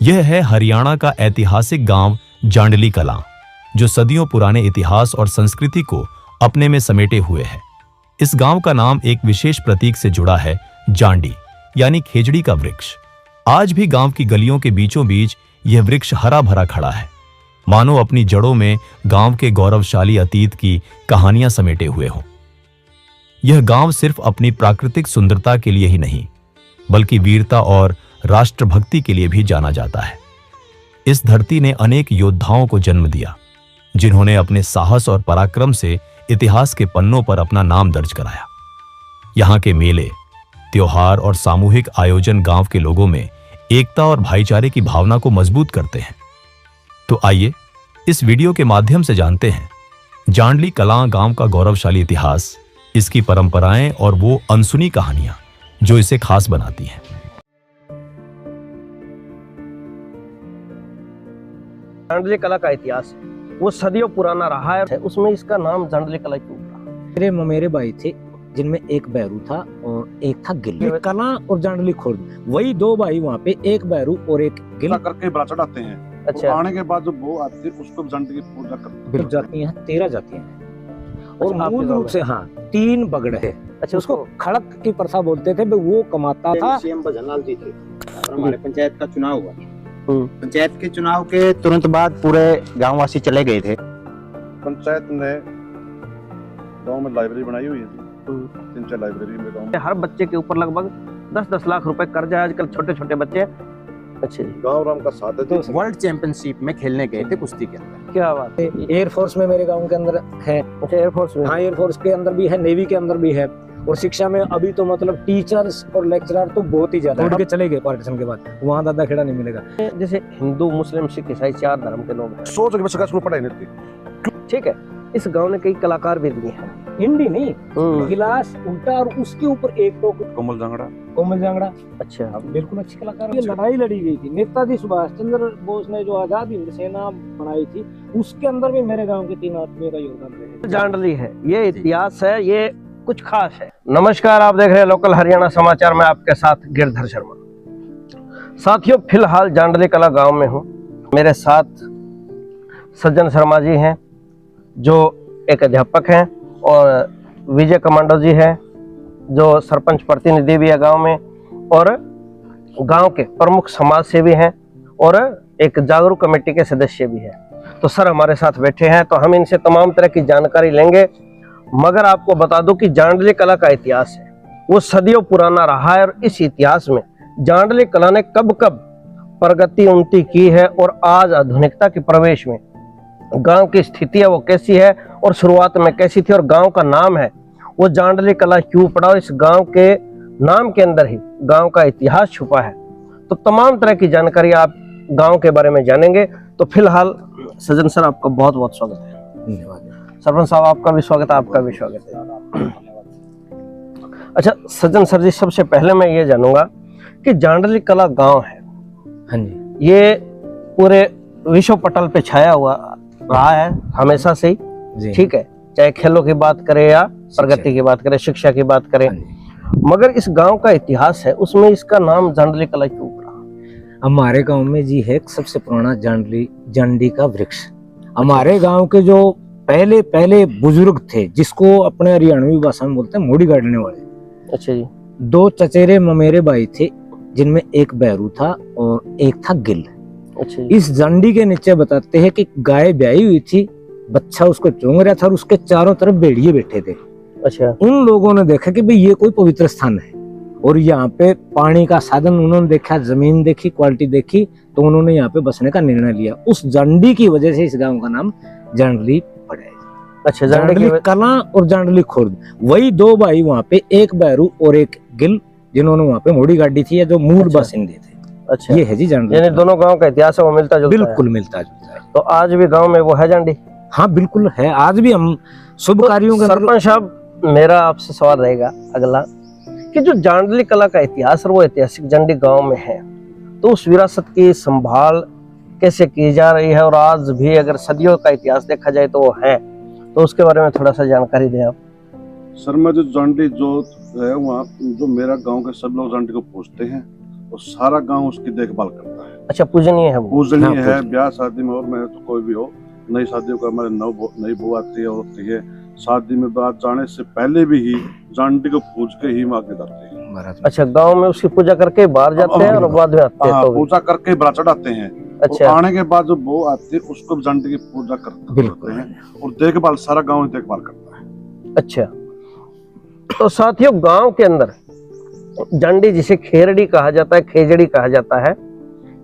यह है हरियाणा का ऐतिहासिक गांव जांडली कलां, जो सदियों पुराने इतिहास और संस्कृति को अपने में समेटे हुए है। इस गांव का नाम एक विशेष प्रतीक से जुड़ा है, जांडी यानी खेजड़ी का वृक्ष। आज भी गांव की गलियों के बीचों बीच यह वृक्ष हरा भरा खड़ा है, मानो अपनी जड़ों में गांव के गौरवशाली अतीत की कहानियां समेटे हुए हों। यह गांव सिर्फ अपनी प्राकृतिक सुंदरता के लिए ही नहीं, बल्कि वीरता और राष्ट्रभक्ति के लिए भी जाना जाता है। इस धरती ने अनेक योद्धाओं को जन्म दिया, जिन्होंने अपने साहस और पराक्रम से इतिहास के पन्नों पर अपना नाम दर्ज कराया। यहाँ के मेले, त्योहार और सामूहिक आयोजन गांव के लोगों में एकता और भाईचारे की भावना को मजबूत करते हैं। तो आइए इस वीडियो के माध्यम से जानते हैं जांडली कलां गांव का गौरवशाली इतिहास, इसकी परंपराएं और वो अनसुनी कहानियां जो इसे खास बनाती हैं। जांडली कला का इतिहास वो सदियों पुराना रहा है। उसमें इसका नाम जांडली कला क्यों पड़ा? मेरे ममेरे भाई थे, जिनमें एक बैरू था और एक था गिल। कला और जांडली खुर्द, वही दो भाई वहाँ पे, एक बैरू और एक गिल करके बड़ा चढ़ाते हैं। अच्छा। आने के बाद जो वो आती है उसको जांडली की पूजा करते हैं। जातियां हैं, 13 जातियां हैं और अच्छा, मूल रूप से 3 बगड़ है। अच्छा, उसको खड़क की प्रथा बोलते थे। वो कमाता था। सीएम भजनलाल जी थे और हमारे पंचायत का चुनाव हुआ। पंचायत के चुनाव के तुरंत बाद पूरे गांववासी चले गए थे। पंचायत ने गांव में लाइब्रेरी बनाई हुई है। 3-4 लाइब्रेरी में गांव में। हर बच्चे के ऊपर लगभग 10-10 लाख रुपए कर्जा है आजकल, छोटे छोटे बच्चे। अच्छा जी, गांव राम का साथ है। वर्ल्ड चैंपियनशिप में खेलने गए थे कुश्ती के अंदर। क्या बात है। एयरफोर्स में मेरे गांव के अंदर है। अच्छा, एयरफोर्स में। हाँ, एयरफोर्स के अंदर भी है, नेवी के अंदर भी है। और शिक्षा में अभी तो मतलब टीचर्स और लेक्चरर तो बहुत ही ज्यादा उड़ के चले गए पार्टीशन के बाद। वहाँ दादा खेड़ा नहीं मिलेगा। जैसे हिंदू, मुस्लिम, सिख, ईसाई 4 धर्म के लोग हैं। सोच के बच्चे का स्कूल पढ़ाई नहीं थी। ठीक है, इस गांव ने कई कलाकार भी दिए हैं। हिंदी नहीं, गिलास उल्टा और उसके ऊपर एक टोक कोमल जांगड़ा। कोमल जांगड़ा। अच्छा, बिल्कुल अच्छी कलाकार। ये लड़ाई लड़ी गई थी, नेताजी सुभाष चंद्र बोस ने जो आजाद हिंद सेना बनाई थी, उसके अंदर भी मेरे गांव के 3 आदमियों का योगदान रहा। जांडली है, ये इतिहास है, ये कुछ खास है। नमस्कार, आप देख रहे हैं लोकल हरियाणा समाचार में, आपके साथ गिरधर शर्मा। साथियों, फिलहाल जांडली कला गांव में हूँ। मेरे साथ सज्जन शर्मा जी हैं, जो एक अध्यापक हैं, और विजय कमांडो जी हैं, जो सरपंच प्रतिनिधि भी है गांव में, और गांव के प्रमुख समाज सेवी हैं, और एक जागरूक कमेटी के सदस्य भी हैं। तो सर हमारे साथ बैठे हैं, तो हम इनसे तमाम तरह की जानकारी लेंगे। मगर आपको बता दूं कि जांडली कला का इतिहास है वो सदियों पुराना रहा है, और इस इतिहास में जांडली कला ने कब कब प्रगति उन्नति की है, और आज आधुनिकता के प्रवेश में गांव की स्थिति है वो कैसी है, और शुरुआत में कैसी थी, और गांव का नाम है वो जांडली कला क्यों पड़ा, और इस गांव के नाम के अंदर ही गांव का इतिहास छुपा है। तो तमाम तरह की जानकारी आप गांव के बारे में जानेंगे। तो फिलहाल सज्जन सर, आपका बहुत बहुत स्वागत है। धन्यवाद। सरपंच साहब, आपका भी स्वागत है। आपका भी स्वागत है। अच्छा सज्जन सर जी, सबसे पहले मैं ये जानूंगा कि जांडली कला गांव है, हाँ जी, ये पूरे विश्व पटल पे छाया हुआ रहा है हमेशा से ही। जी। ठीक है, चाहे खेलों की बात करें या प्रगति की बात करें, शिक्षा की बात करें, मगर इस गांव का इतिहास है, उसमें इसका नाम जांडली कला क्यों पड़ा? हमारे गांव में जी है सबसे पुराना जांडी का वृक्ष। हमारे गांव के जो पहले बुजुर्ग थे, जिसको अपने हरियाणवी भाषा में बोलते हैं मोड़ी गाड़ने वाले। अच्छा जी। 2 चचेरे ममेरे भाई थे, जिनमें एक बैरू था और एक था गिल। अच्छा जी। इस जांडी के नीचे बताते हैं कि गाय ब्याई हुई थी, बच्चा उसको चूंग रहा था और उसके चारों तरफ भेड़िए बैठे थे। अच्छा। उन लोगों ने देखा कि भाई ये कोई पवित्र स्थान है, और यहाँ पे पानी का साधन उन्होंने देखा, जमीन देखी, क्वालिटी देखी, तो उन्होंने यहाँ पे बसने का निर्णय लिया। उस जांडी की वजह से इस गांव का नाम जांडली पड़ा है। अच्छा, जांडली कलां और जांडली खुर्द, वही 2 भाई वहाँ पे, एक बैरू और एक गिल, जिन्होंने वहाँ पे मोड़ी गाड़ी थी, या जो मूल अच्छा। बासिंदे थे। अच्छा, ये है जी जांडली। यानी दोनों गांव का इतिहास है वो मिलता जुलता है। बिल्कुल मिलता जुलता है। तो आज भी गांव में वो है जांडी? हाँ बिल्कुल है, आज भी हम शुभ कार्यों के। सरपंच साहब, मेरा आपसे सवाल रहेगा अगला कि जो जांडली कला का इतिहास है वो ऐतिहासिक जांडी गांव में है, तो उस विरासत की संभाल कैसे की जा रही है, और आज भी अगर सदियों का इतिहास देखा जाए तो वो है, तो उसके बारे में थोड़ा सा जानकारी दें आप। सर, मैं जो जांडी जो है वहाँ जो मेरा गांव के सब लोग जांडी को पूछते हैं, और सारा गांव उसकी देखभाल करता है। अच्छा, पूजनीय है वो। पूजनीय हाँ, है। ब्याह शादी में और में तो कोई भी हो, नई शादियों का हमारे नई बहू आती है, होती है, शादी में बारात जाने से पहले भी ही जांडी को पूज के ही आगे जाते हैं। अच्छा, गांव में उसकी पूजा करके बाहर जाते हैं और बाद में आते हैं हाँ, तो भी। पूजा करके बारात चढ़ाते हैं। अच्छा। और आने के बाद जो बहू आती है उसको जांडी की पूजा करते हैं और देखभाल सारा गाँव ही देखभाल करता है। अच्छा, तो साथियों गांव के अंदर जांडी जिसे खेरड़ी कहा जाता है, खेजड़ी कहा जाता है,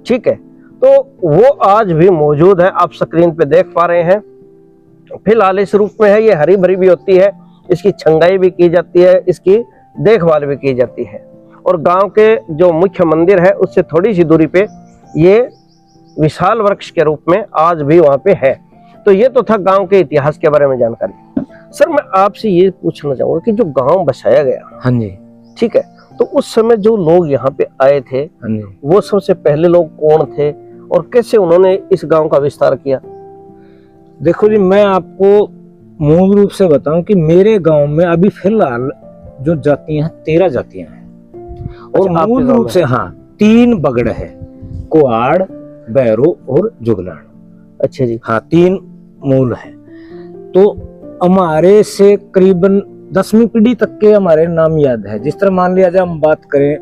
ठीक है, तो वो आज भी मौजूद है। आप स्क्रीन पे देख पा रहे हैं। फिलहाल इस रूप में है, ये हरी भरी भी होती है, इसकी छंगाई भी की जाती है, इसकी देखभाल भी की जाती है। और गांव के जो मुख्य मंदिर है उससे थोड़ी सी दूरी पे ये विशाल वृक्ष के रूप में आज भी वहां पे है। तो ये तो था गांव के इतिहास के बारे में जानकारी। सर, मैं आपसे ये पूछना चाहूंगा कि जो गांव बसाया गया, हाँ जी, ठीक है, तो उस समय जो लोग यहाँ पे आए थे, हाँ जी, वो सबसे पहले लोग कौन थे और कैसे उन्होंने इस गांव का विस्तार किया? देखो जी, मैं आपको मूल रूप से बताऊं कि मेरे गांव में अभी फिलहाल जो जातियां हैं 13 जातियां हैं। और अच्छा, आपके मूल गांव रूप में? से हाँ 3 बगड़ है, कुआड़, बैरो और जुगलान। अच्छा जी। हाँ, 3 मूल है। तो हमारे से करीबन 10वीं पीढ़ी तक के हमारे नाम याद है। जिस तरह मान लिया जाए हम बात करें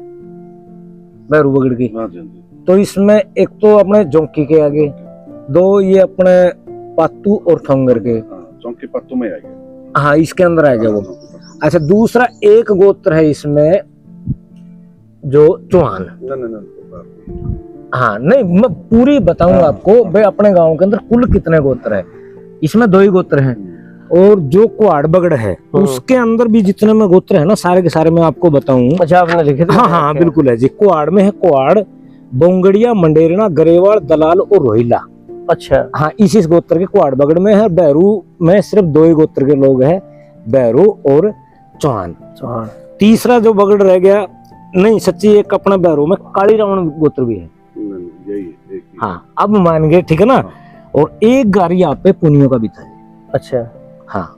बैरू बगड़ की, हाँ जी, हाँ जी। तो इसमें एक तो अपने जोंकी के आगे, 2 ये अपने पातू और ठोंगर के, हाँ, चौकी पत्तू में आएगा। हाँ इसके अंदर आ जाए वो। हाँ, अच्छा, दूसरा एक गोत्र है इसमें जो चौहान। नहीं, हाँ नहीं, मैं पूरी बताऊंगा आपको भाई अपने गांव के अंदर कुल कितने गोत्र है। इसमें 2 ही गोत्र हैं। और जो कुआड़ बगड़ है उसके अंदर भी जितने में गोत्र है ना, सारे के सारे मैं आपको बताऊं। अच्छा, आपने लिखे थे? हाँ हाँ बिल्कुल है जी। कुआड़ में है कुआड़, बोंगड़िया, मंडेरना, गरेवाड़, दलाल और रोहिला। अच्छा। हाँ, इसी गोत्र के कुआड़ बगड़ में है। बैरू में सिर्फ 2 ही गोत्र के लोग हैं, बैरू और चौहान। तीसरा जो बगड़ रह गया, नहीं सच्ची, एक अपना बैरू में काली रावण गोत्र भी है। यही। हाँ, अब मान गए, ठीक है ना। और एक घर यहाँ पे पुनियों का भी था। अच्छा। हाँ,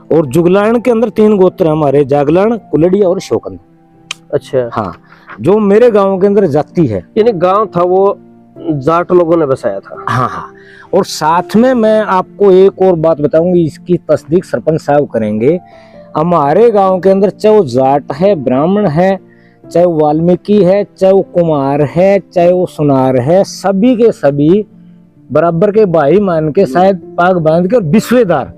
और जुगलान के अंदर 3 गोत्र है हमारे, जागलान, कुलड़िया और शोकन। अच्छा। हाँ, जो मेरे गांव के अंदर जाति है, यानी गांव था वो जाट लोगों ने बसाया था। हाँ हाँ। और साथ में मैं आपको एक और बात बताऊंगी, इसकी तस्दीक सरपंच साहब करेंगे। हमारे गांव के अंदर चाहे वो जाट है, ब्राह्मण है, चाहे वो वाल्मीकि है, चाहे वो कुमार है, चाहे वो सुनार है, सभी के सभी बराबर के भाई मान के शायद पाग बांध के और विश्वेदार।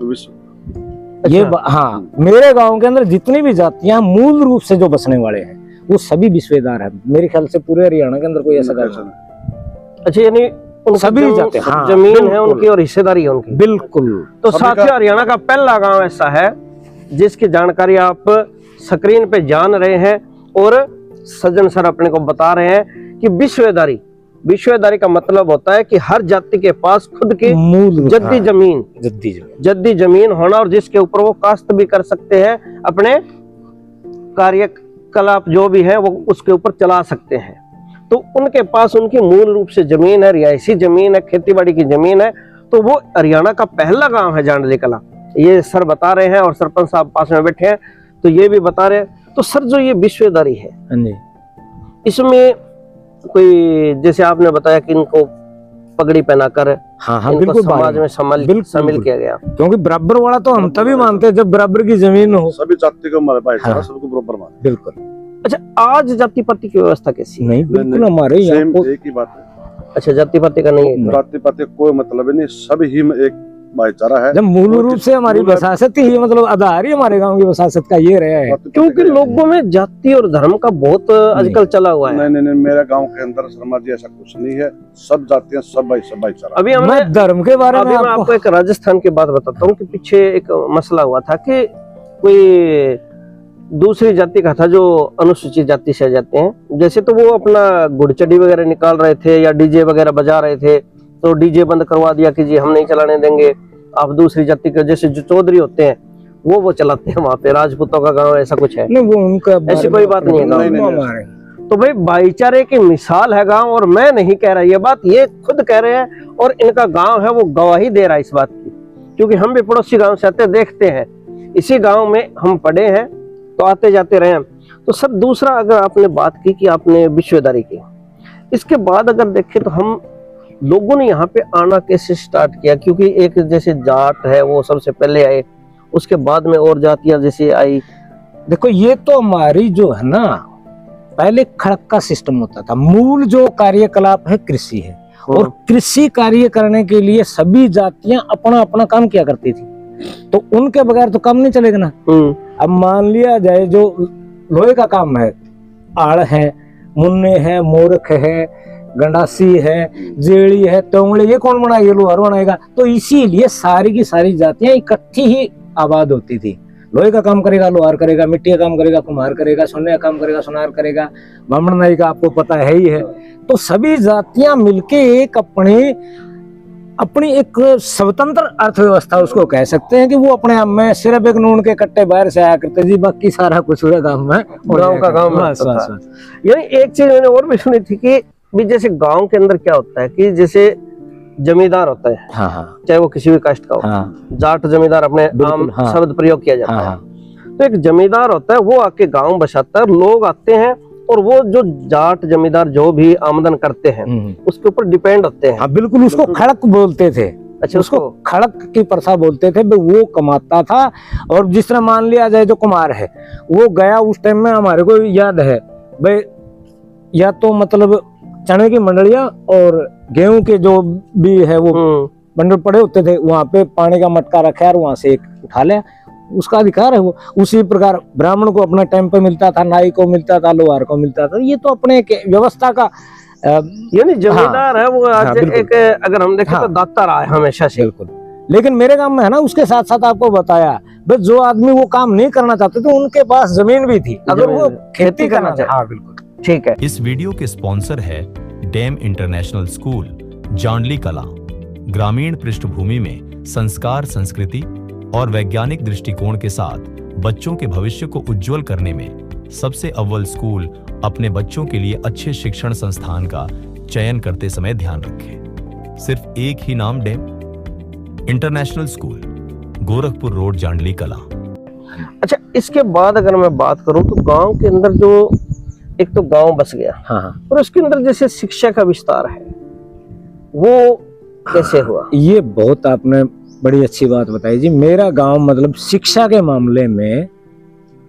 ये हाँ, मेरे गांव के अंदर जितनी भी जातियां मूल रूप से जो बसने वाले हैं वो सभी विश्वेदार हैं। मेरे ख्याल से पूरे हरियाणा के अंदर कोई ऐसा गांव नहीं। अच्छा, यानी सभी जाते हैं। हाँ, जमीन है उनकी और हिस्सेदारी है उनकी। बिल्कुल। तो साथियों, हरियाणा का पहला गांव ऐसा है जिसकी जानकारी आप स्क्रीन पे जान रहे हैं और सज्जन सर अपने को बता रहे हैं कि विश्वेदारी का मतलब होता है कि हर जाति के पास खुद की मूल जद्दी जमीन होना और जिसके ऊपर वो काश्त भी कर सकते हैं, अपने कार्यकलाप जो भी है वो उसके ऊपर चला सकते हैं। तो उनके पास उनकी मूल रूप से जमीन है, रिहायशी जमीन है, खेतीबाड़ी की जमीन है। तो वो हरियाणा का पहला गांव है जांडली कला। ये सर बता रहे हैं और सरपंच साहब पास में बैठे हैं तो ये भी बता रहे हैं। तो सर, जो ये विश्वेदारी है, इसमें कोई, जैसे आपने बताया कि इनको पगड़ी पहनाकर हाँ, इनको समाज में शामिल किया गया, क्योंकि बराबर वाला तो हम तभी मानते हैं जब बराबर की जमीन हो। सभी जाति को हमारे भाईचारा, हाँ, सबको बराबर मानते। बिल्कुल। अच्छा, आज जाति पाति की व्यवस्था कैसी है? नहीं, बिल्कुल हमारे यहाँ को एक ही बात है। अच्छा, जाति पाति का नहीं है? जाति पाति कोई मतलब नहीं, सभी ही में एक भाईचारा है। जब मूल रूप से हमारी वसासत ही, मतलब आधार ही हमारे गांव की वसासत का ये रहा है। क्योंकि लोगों में जाति और धर्म का बहुत आजकल चला हुआ है। नहीं, मेरे गांव के अंदर शर्मा जी ऐसा कुछ नहीं है। सब जातियां, सब भाईचारा। अभी हमने धर्म के बारे में मैं आपको एक राजस्थान की बात बताता हूँ कि पीछे एक मसला हुआ था कि कोई दूसरी जाति का था जो अनुसूचित जाति से जाते हैं, जैसे तो वो अपना गुड़चड़ी वगैरह निकाल रहे थे या डीजे वगैरह बजा रहे थे, तो डीजे बंद करवा दिया कि जी हम नहीं चलाने देंगे, आप दूसरी जाति के जैसे जो चौधरी होते हैं वो चलाते हैं वहाँ पे। राजपूतों का गांव ऐसा कुछ है? नहीं, वो उनका ऐसी कोई बात नहीं है गाँव। तो भाई भाईचारे की मिसाल है गांव। और मैं नहीं कह रहा ये बात, ये खुद कह रहे हैं और इनका गांव है वो गवाही दे रहा है इस बात की, क्योंकि हम भी पड़ोसी गांव से आते देखते हैं, इसी गांव में हम पढ़े हैं तो आते जाते रहे हैं। तो सर, दूसरा अगर आपने बात की कि आपने विश्वेदारी की, इसके बाद अगर देखें तो हम लोगों ने यहाँ पे आना कैसे स्टार्ट किया, क्योंकि एक जैसे जाट है वो सबसे पहले आए, उसके बाद में और जातियां जैसे आई। देखो ये तो हमारी जो है ना, पहले खड़क का सिस्टम होता था, मूल जो कार्यकलाप है कृषि है, और कृषि कार्य करने के लिए सभी जातियां अपना अपना काम किया करती थी, तो उनके बगैर तो काम नहीं चलेगा ना। अब मान लिया जाए जो लोहे का काम है, आड़ है, मुन्ने है, मोरख है, गंडासी है, जेड़ी है, तोंगड़े, ये कौन बनाएगा? लोहार बनाएगा। तो इसीलिए सारी की सारी जातियां इकट्ठी ही आबाद होती थी। लोहे का काम करेगा लोहार करेगा, मिट्टी का काम करेगा कुम्हार करेगा, सोने का काम करेगा सोनार करेगा, ब्राह्मण नाई का आपको पता है ही है। तो सभी जातियां मिलके एक अपनी एक स्वतंत्र अर्थव्यवस्था उसको कह सकते हैं कि वो अपने आप में सिर्फ एक नून के कट्टे बाहर से आया करते जी, बाकी सारा कुछ हुआ गाँव में, गाँव का काम। यानी एक चीज मैंने और भी सुनी थी कि भी जैसे गांव के अंदर क्या होता है कि जैसे जमींदार होता है, हाँ, चाहे वो किसी भी कास्ट का हो, हाँ, जाट जमींदार अपने आम शब्द प्रयोग किया जाता है। तो एक जमींदार होता है, वो आके गांव बसाता है, लोग आते हैं और वो जो जाट जमींदार जो भी आमदन करते हैं उसके ऊपर डिपेंड होते हैं। हाँ, बिल्कुल, उसको खड़क बोलते थे। अच्छा, उसको खड़क की प्रथा बोलते थे। वो कमाता था, और जिस तरह मान लिया जाए जो कुमार है वो गया उस टाइम में, हमारे को याद है भाई, या तो मतलब चने की मंडलियां और गेहूं के जो भी है वो बंडल पड़े होते थे, वहां पे पानी का मटका रखा और वहां से एक उठा लिया, उसका अधिकार है वो। उसी प्रकार ब्राह्मण को अपना टाइम पे मिलता था, नाई को मिलता था, लोहार को मिलता था। ये तो अपने व्यवस्था का यानी जमींदार है वो आज एक, अगर हम देखें तो दाता रहा है हमेशा से। बिल्कुल। लेकिन मेरे गांव में है ना, उसके साथ साथ आपको बताया बस, जो आदमी वो काम नहीं करना चाहते थे उनके पास जमीन भी थी, अगर वो खेती करना चाहते। हाँ बिल्कुल, ठीक है। इस वीडियो के स्पॉन्सर है डैम इंटरनेशनल स्कूल, जांडली कला। ग्रामीण पृष्ठभूमि में संस्कार, संस्कृति और वैज्ञानिक दृष्टिकोण के साथ बच्चों के भविष्य को उज्जवल करने में सबसे अव्वल स्कूल अपने बच्चों के लिए अच्छे शिक्षण संस्थान का चयन करते समय ध्यान रखें। सिर्फ एक ही नाम, dam international school, Gorakhpur road, Jandli कला। अच्छा, इसके बाद अगर मैं बात करूं तो गांव के अंदर जो एक तो गांव बस गया, हाँ, और उसके अंदर जैसे शिक्षा का विस्तार है वो कैसे हुआ? ये बहुत आपने बड़ी अच्छी बात बताई जी। मेरा गांव मतलब शिक्षा के मामले में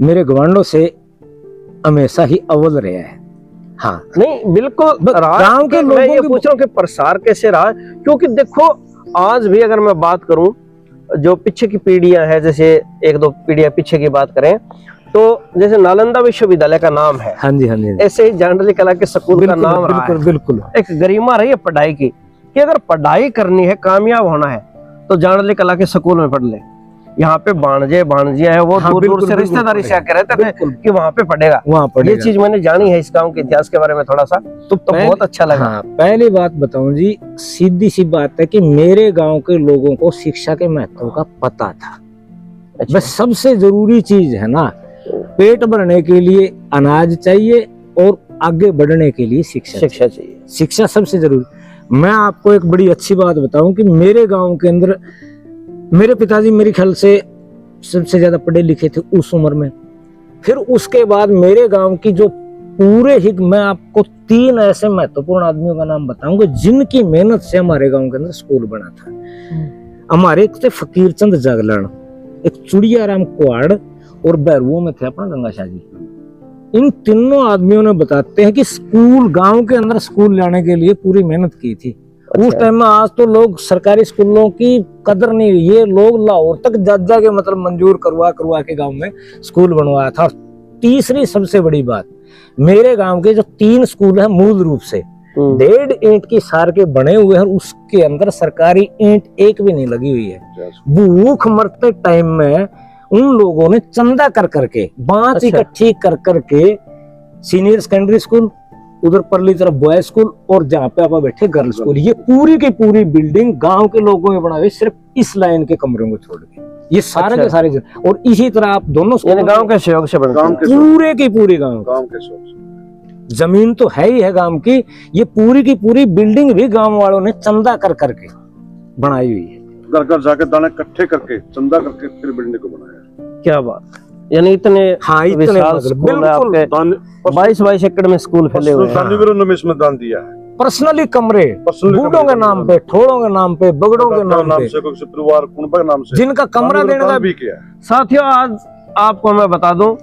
मेरे गवांडों से हमेशा ही अव्वल रहा है। हाँ, नहीं बिल्कुल, गांव के लोगों मैं ये पूछ रहा हूँ कि प्रसार कैसे रहा, क्योंकि देखो आज भी अगर मैं बात करूं, जो पीछे की पीढ़ियां हैं, जैसे एक दो पीढ़ियां पीछे की बात करें तो जैसे नालंदा विश्वविद्यालय का नाम है, हाँ जी, हाँ जी, ऐसे ही जांडली कला के स्कूल का नाम रहा है। बिल्कुल एक गरिमा रही है पढ़ाई की, कि अगर पढ़ाई करनी है, कामयाब होना है तो जांडली कला के स्कूल में पढ़ ले। यहाँ पे भांजिया है वो दूर दूर से रिश्तेदारी से आके रहते थे कि वहाँ पे पढ़ेगा, वहाँ पढ़ेगा। ये चीज मैंने जानी है इस गांव के इतिहास के बारे में थोड़ा सा, तो बहुत अच्छा लगा। हाँ, पहली बात बताऊं जी, सीधी सी बात है कि मेरे गांव के लोगों को शिक्षा के महत्व का पता था। अच्छा। बस सबसे जरूरी चीज है ना, पेट भरने के लिए अनाज चाहिए और आगे बढ़ने के लिए शिक्षा चाहिए। शिक्षा सबसे जरूरी। मैं आपको एक बड़ी अच्छी बात बताऊं कि मेरे गांव के अंदर मेरे पिताजी मेरे ख्याल से सबसे ज्यादा पढ़े लिखे थे उस उम्र में। फिर उसके बाद मेरे गांव की जो पूरे ही, मैं आपको 3 ऐसे महत्वपूर्ण आदमियों का नाम बताऊंगा जिनकी मेहनत से हमारे गांव के अंदर स्कूल बना था। हमारे एक थे फकीर चंद जागरण, एक चुड़ियाराम कुआड़, और बैरुओं में थे अपना गंगा शाह जी। इन तीनों आदमियों ने बताते हैं कि स्कूल, गांव के अंदर स्कूल लाने के लिए पूरी मेहनत की थी। अच्छा। उस टाइम में, आज तो लोग सरकारी स्कूलों की कदर नहीं, ये लोग लाहौर तक जा के मतलब मंजूर करवा के गांव में स्कूल बनवाया था। तीसरी सबसे बड़ी बात, मेरे गांव के जो 3 स्कूल हैं मूल रूप से 1.5 ईंट की सार के बने हुए हैं, उसके अंदर सरकारी ईंट एक भी नहीं लगी हुई है। भूख मरते टाइम में उन लोगों ने चंदा कर करके, बांस इकट्ठी कर करके, सीनियर सेकेंडरी स्कूल, उधर परली तरफ बॉयज स्कूल, और जहाँ पे आप बैठे गर्ल्स स्कूल, ये पूरी की पूरी बिल्डिंग गांव के लोगों ने बनाई, सिर्फ इस लाइन के कमरों को छोड़ के। ये सारे के सारे, और इसी तरह आप दोनों गांव के सहयोग से पूरे की पूरी गांव के सहयोग से। जमीन तो है ही है गांव की, ये पूरी की पूरी बिल्डिंग भी गांव वालों ने चंदा कर करके बनाई हुई है। घर घर जाके दाने इकट्ठे करके चंदा करके फिर बिल्डिंग को बनाया। क्या बात। यानी इतने हाँ, इतने विशाल मतलब स्कूल है बिल्कुल। आपके, 22-22 एकड़ में स्कूल फैले हुए हैं। दानी विरोध में इसमें दान दिया है, पर्सनली कमरे पर्सनली बूढ़ों के नाम पे, ठोड़ों के नाम पे, बगड़ों के नाम पे, से, कोई परिवार कुनबा के नाम से, जिनका कमरा दानी देने विरोध का भी किया है। साथियों, आज आपको मैं बता दूं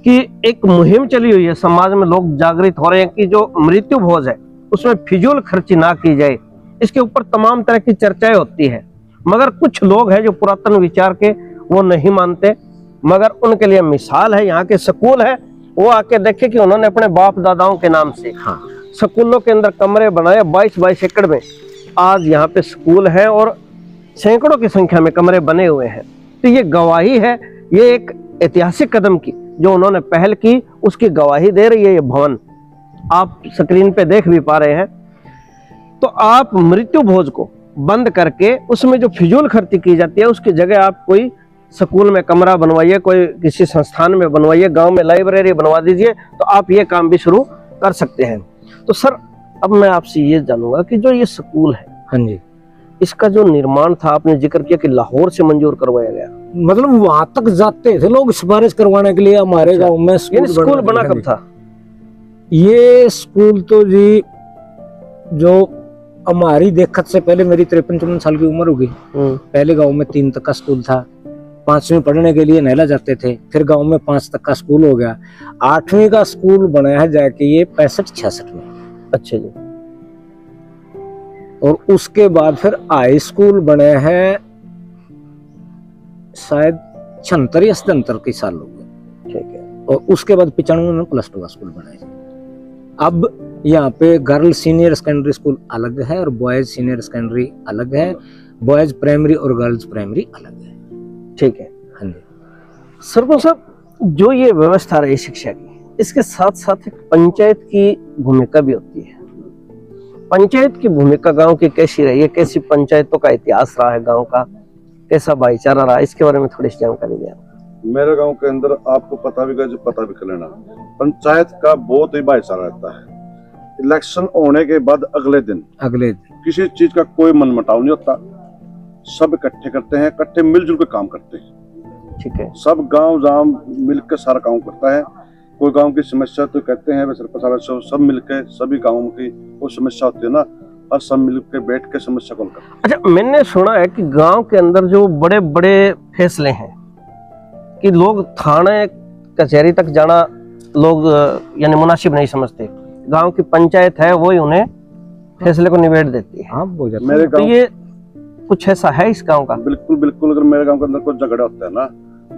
कि एक मुहिम चली हुई है, समाज में लोग जागृत हो रहे हैं कि जो मृत्यु भोज है उसमें फिजूल खर्ची ना की जाए। इसके ऊपर तमाम तरह की चर्चाएं होती है, मगर कुछ लोग हैं जो पुरातन विचार के वो नहीं मानते। मगर उनके लिए मिसाल है, यहाँ के स्कूल है, वो आके देखे कि उन्होंने अपने बाप दादाओं के नाम से स्कूलों के अंदर कमरे बनाए 22-22 एकड़ में। आज यहाँ पे स्कूल है और सैकड़ों की संख्या में कमरे बने हुए हैं। तो ये गवाही है, ये एक ऐतिहासिक कदम की जो उन्होंने पहल की, उसकी गवाही दे रही है ये भवन। आप स्क्रीन पे देख भी पा रहे हैं। तो आप मृत्यु भोज को बंद करके उसमें जो फिजूल खर्ची की जाती है उसकी जगह आप कोई स्कूल में कमरा बनवाइए, कोई किसी संस्थान में बनवाइए, गांव में लाइब्रेरी बनवा दीजिए, तो आप ये काम भी शुरू कर सकते हैं। तो सर, अब मैं आपसे ये जानूंगा कि जो ये स्कूल है, हाँ जी, इसका जो निर्माण था, आपने जिक्र किया कि लाहौर से मंजूर करवाया गया, मतलब वहां तक जाते थे लोग सिफारिश करवाने के लिए हमारे गांव में स्कूल बना कब था? ये स्कूल तो जी जो हमारी देखत से पहले, मेरी 53-54 साल की उम्र हो गई, पहले गांव में 3 तक का स्कूल था। 5वीं पढ़ने के लिए नहला जाते थे, फिर गांव में 5 तक का स्कूल हो गया। 8वीं का स्कूल बनाया है जाके ये 65-66 में। अच्छा जी। और उसके बाद फिर हाई स्कूल बने हैं शायद 76 या 77 के साल हो गए। ठीक है। और उसके बाद 95 में +2 का स्कूल बनाया। अब यहाँ पे गर्ल सीनियर सेकेंडरी स्कूल अलग है और बॉयज सीनियर सेकेंडरी अलग है, बॉयज प्राइमरी और गर्ल्स प्राइमरी अलग है। ठीक है। हाँ जी। सरपंच साहब, जो ये व्यवस्था रही शिक्षा की, इसके साथ साथ एक पंचायत की भूमिका भी होती है। पंचायत की भूमिका गांव की कैसी रही है? कैसी पंचायतों का इतिहास रहा है गांव का? कैसा भाईचारा रहा? इसके बारे में थोड़ी सी जानकारी दें। मेरे गांव के अंदर आपको पता भी जो पता भी कर लेना, पंचायत का बहुत ही भाईचारा रहता है। इलेक्शन होने के बाद अगले दिन किसी चीज का कोई मनमुटाव नहीं होता, सब इकट्ठे करते हैं, इकट्ठे मिलजुल के काम करते हैं। ठीक है। सब गांव जाम मिलकर सारा काम करता है। कोई गांव की समस्या तो कहते हैं सरपंच सब मिलकर, सभी गाँव की वो समस्या होती है ना, और सब मिलकर बैठ के समस्या को हल करते हैं। अच्छा, मैंने सुना है कि गांव के अंदर जो बड़े बड़े फैसले हैं कि लोग थाने कचहरी तक जाना लोग यानी मुनासिब नहीं समझते, गांव की पंचायत है वही उन्हें फैसले को निबेड़ देती है। हाँ, मेरे तो ये कुछ ऐसा है इस गांव का? बिल्कुल बिल्कुल। अगर मेरे गांव के अंदर कोई झगड़ा होता है ना,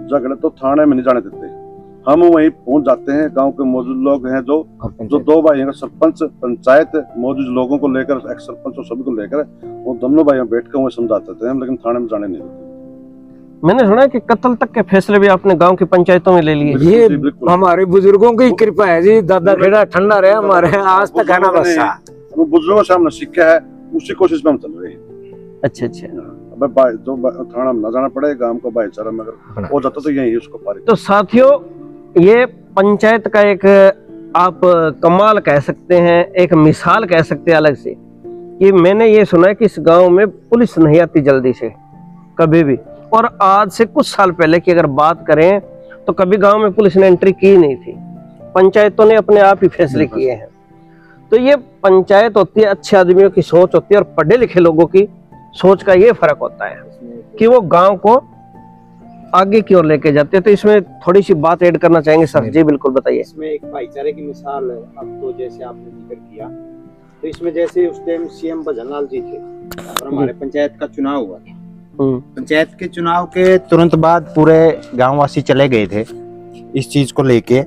झगड़े तो थाने में नहीं जाने देते, हम वहीं पहुंच जाते हैं। गांव के मौजूद लोग हैं जो 2 भाई हैं, सरपंच पंचायत मौजूद लोगों को लेकर, एक्स सरपंच और सभी को लेकर वो दोनों भाई बैठ कर वहीं समझाते थे हम, लेकिन थाने में जाने नहीं देते। मैंने सुना है कि कत्ल तक के फैसले भी आपने गांव की पंचायतों में ले लिए। ये हमारे बुजुर्गों की कृपा है जी। दादा खेड़ा ठंडा रहे हमारे, आज तक है ना बस। बुजुर्गों के सामने सीखा है, उसी कोशिश में हम चल रहे हैं। अच्छा अच्छा। अब जो थाना में न जाना पड़े, गांव को भाईचारा में अगर हो जाता तो यही उसको पारित। तो साथियों, ये पंचायत का एक आप कमाल कह सकते हैं, एक मिसाल कह सकते हैं अलग से, कि मैंने ये सुना है कि इस गांव में पुलिस नहीं आती जल्दी से कभी भी। और आज से कुछ साल पहले की अगर बात करें तो कभी गांव में पुलिस ने एंट्री की नहीं थी, पंचायतों ने अपने आप ही फैसले किए हैं। तो ये पंचायत होती है, अच्छे आदमियों की सोच होती है, और पढ़े लिखे लोगों की सोच का ये फर्क होता है कि वो गांव को आगे की ओर लेके जाते हैं। तो इसमें थोड़ी सी बात ऐड करना चाहेंगे सर जी? बिल्कुल बताइए। इसमें एक भाईचारे की मिसाल है। अब तो जैसे आपने जिक्र किया, तो इसमें जैसे उस टाइम सीएम भजनलाल जी थे और हमारे पंचायत का चुनाव हुआ था। पंचायत के चुनाव के तुरंत बाद पूरे गांववासी चले गए थे इस चीज को लेके,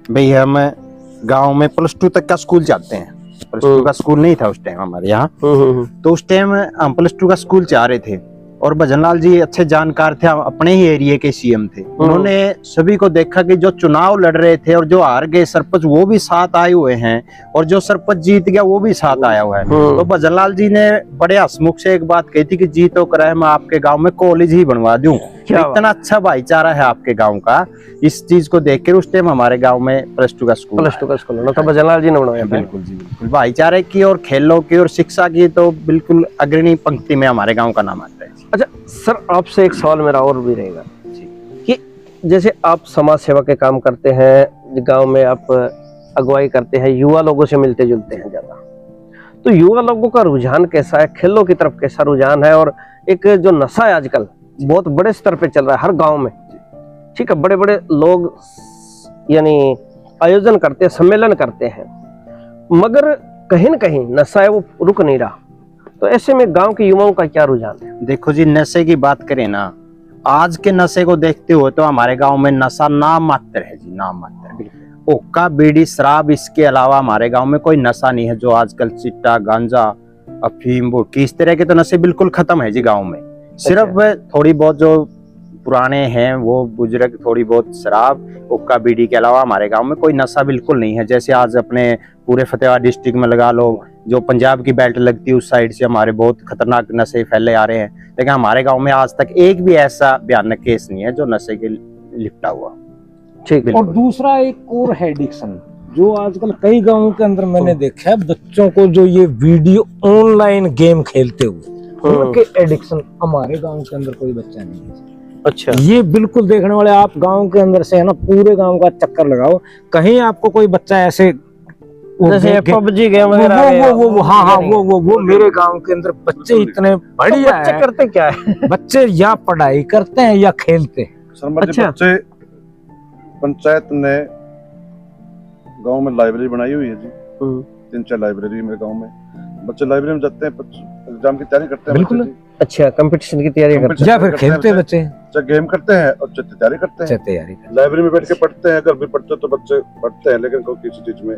भाई हम गांव में +2 तक का स्कूल चाहते हैं। +2 का स्कूल नहीं था उस टाइम हमारे यहाँ, तो उस टाइम हम +2 का स्कूल चाह रहे थे। और भजनलाल जी अच्छे जानकार थे, अपने ही एरिया के सीएम थे। उन्होंने सभी को देखा कि जो चुनाव लड़ रहे थे और जो हार गए सरपंच वो भी साथ आए हुए हैं, और जो सरपंच जीत गया वो भी साथ आया हुआ है। तो भजनलाल जी ने बड़े हंसमुख से एक बात कही थी कि जीतो कराए मैं आपके गांव में कॉलेज ही बनवा दूं। इतना अच्छा भाईचारा है आपके गांव का। इस चीज को देखकर उस टाइम हमारे गांव में +2 का स्कूल तो भजनलाल जी ने बनाया। बिल्कुल जी, बिल्कुल। भाईचारे की और खेलों की और शिक्षा की तो बिल्कुल अग्रणी पंक्ति में हमारे गांव का नाम आता है। अच्छा सर, आपसे एक सवाल मेरा और भी रहेगा कि जैसे आप समाज सेवा के काम करते हैं, गांव में आप अगुवाई करते हैं, युवा लोगों से मिलते जुलते हैं ज्यादा, तो युवा लोगों का रुझान कैसा है, खेलों की तरफ कैसा रुझान है? और एक जो नशा है आजकल बहुत बड़े स्तर पे चल रहा है हर गांव में, ठीक है, बड़े बड़े लोग यानी आयोजन करते हैं, सम्मेलन करते हैं, मगर कहीं न कहीं नशा है वो रुक नहीं रहा। तो ऐसे में गांव के युवाओं का क्या रुझान है? देखो जी, नशे की बात करें ना, आज के नशे को देखते हुए तो हमारे गांव में नशा नाम मात्र है जी, नाम मात्र। हुक्का, बीड़ी, शराब, इसके अलावा हमारे गांव में कोई नशा नहीं है। जो आजकल चिट्टा, गांजा, अफीम, बुर्की, इस तरह के तो नशे बिल्कुल खत्म है जी गांव में। सिर्फ थोड़ी बहुत जो पुराने हैं वो बुजुर्ग थोड़ी बहुत शराब, हुक्का, बीड़ी के अलावा हमारे गांव में कोई नशा बिल्कुल नहीं है। जैसे आज अपने पूरे फतेहाबाद डिस्ट्रिक्ट में लगा लो, जो पंजाब की बेल्ट लगती है उस साइड से हमारे बहुत खतरनाक नशे फैले आ रहे हैं, लेकिन हमारे गांव में आज तक एक भी ऐसा भयानक केस नहीं है जो नशे के लिपटा हुआ। ठीक। और दूसरा एक और है एडिक्शन, जो आजकल कई गांवों के अंदर मैंने देखा है, बच्चों को जो ये वीडियो ऑनलाइन गेम खेलते हुए उनके एडिक्शन, हमारे गांव के अंदर कोई बच्चा नहीं है। अच्छा, ये बिल्कुल देखने वाले, आप गांव के अंदर से है ना पूरे गांव का चक्कर लगाओ, कहीं आपको कोई बच्चा ऐसे जैसे पबजी गेम वगैरह वो मेरे गांव के अंदर बच्चे इतने बढ़िया तो बच्चे है। करते क्या है? बच्चे या पढ़ाई करते हैं या खेलते हैं। शर्मा जी, अच्छा। बच्चे, पंचायत ने गांव में लाइब्रेरी बनाई हुई है जी, 3-4 लाइब्रेरी मेरे गांव में। बच्चे लाइब्रेरी में जाते हैं, एग्जाम की तैयारी करते हैं बिल्कुल। बच्चे जी। अच्छा, कंपटीशन की तैयारी करते या फिर खेलते हैं बच्चे, चाहे गेम करते हैं और चाहे तैयारी करते हैं। तैयारी करते लाइब्रेरी में बैठ के पढ़ते हैं, अगर भी पढ़ते तो बच्चे पढ़ते हैं, लेकिन कोई किसी चीज में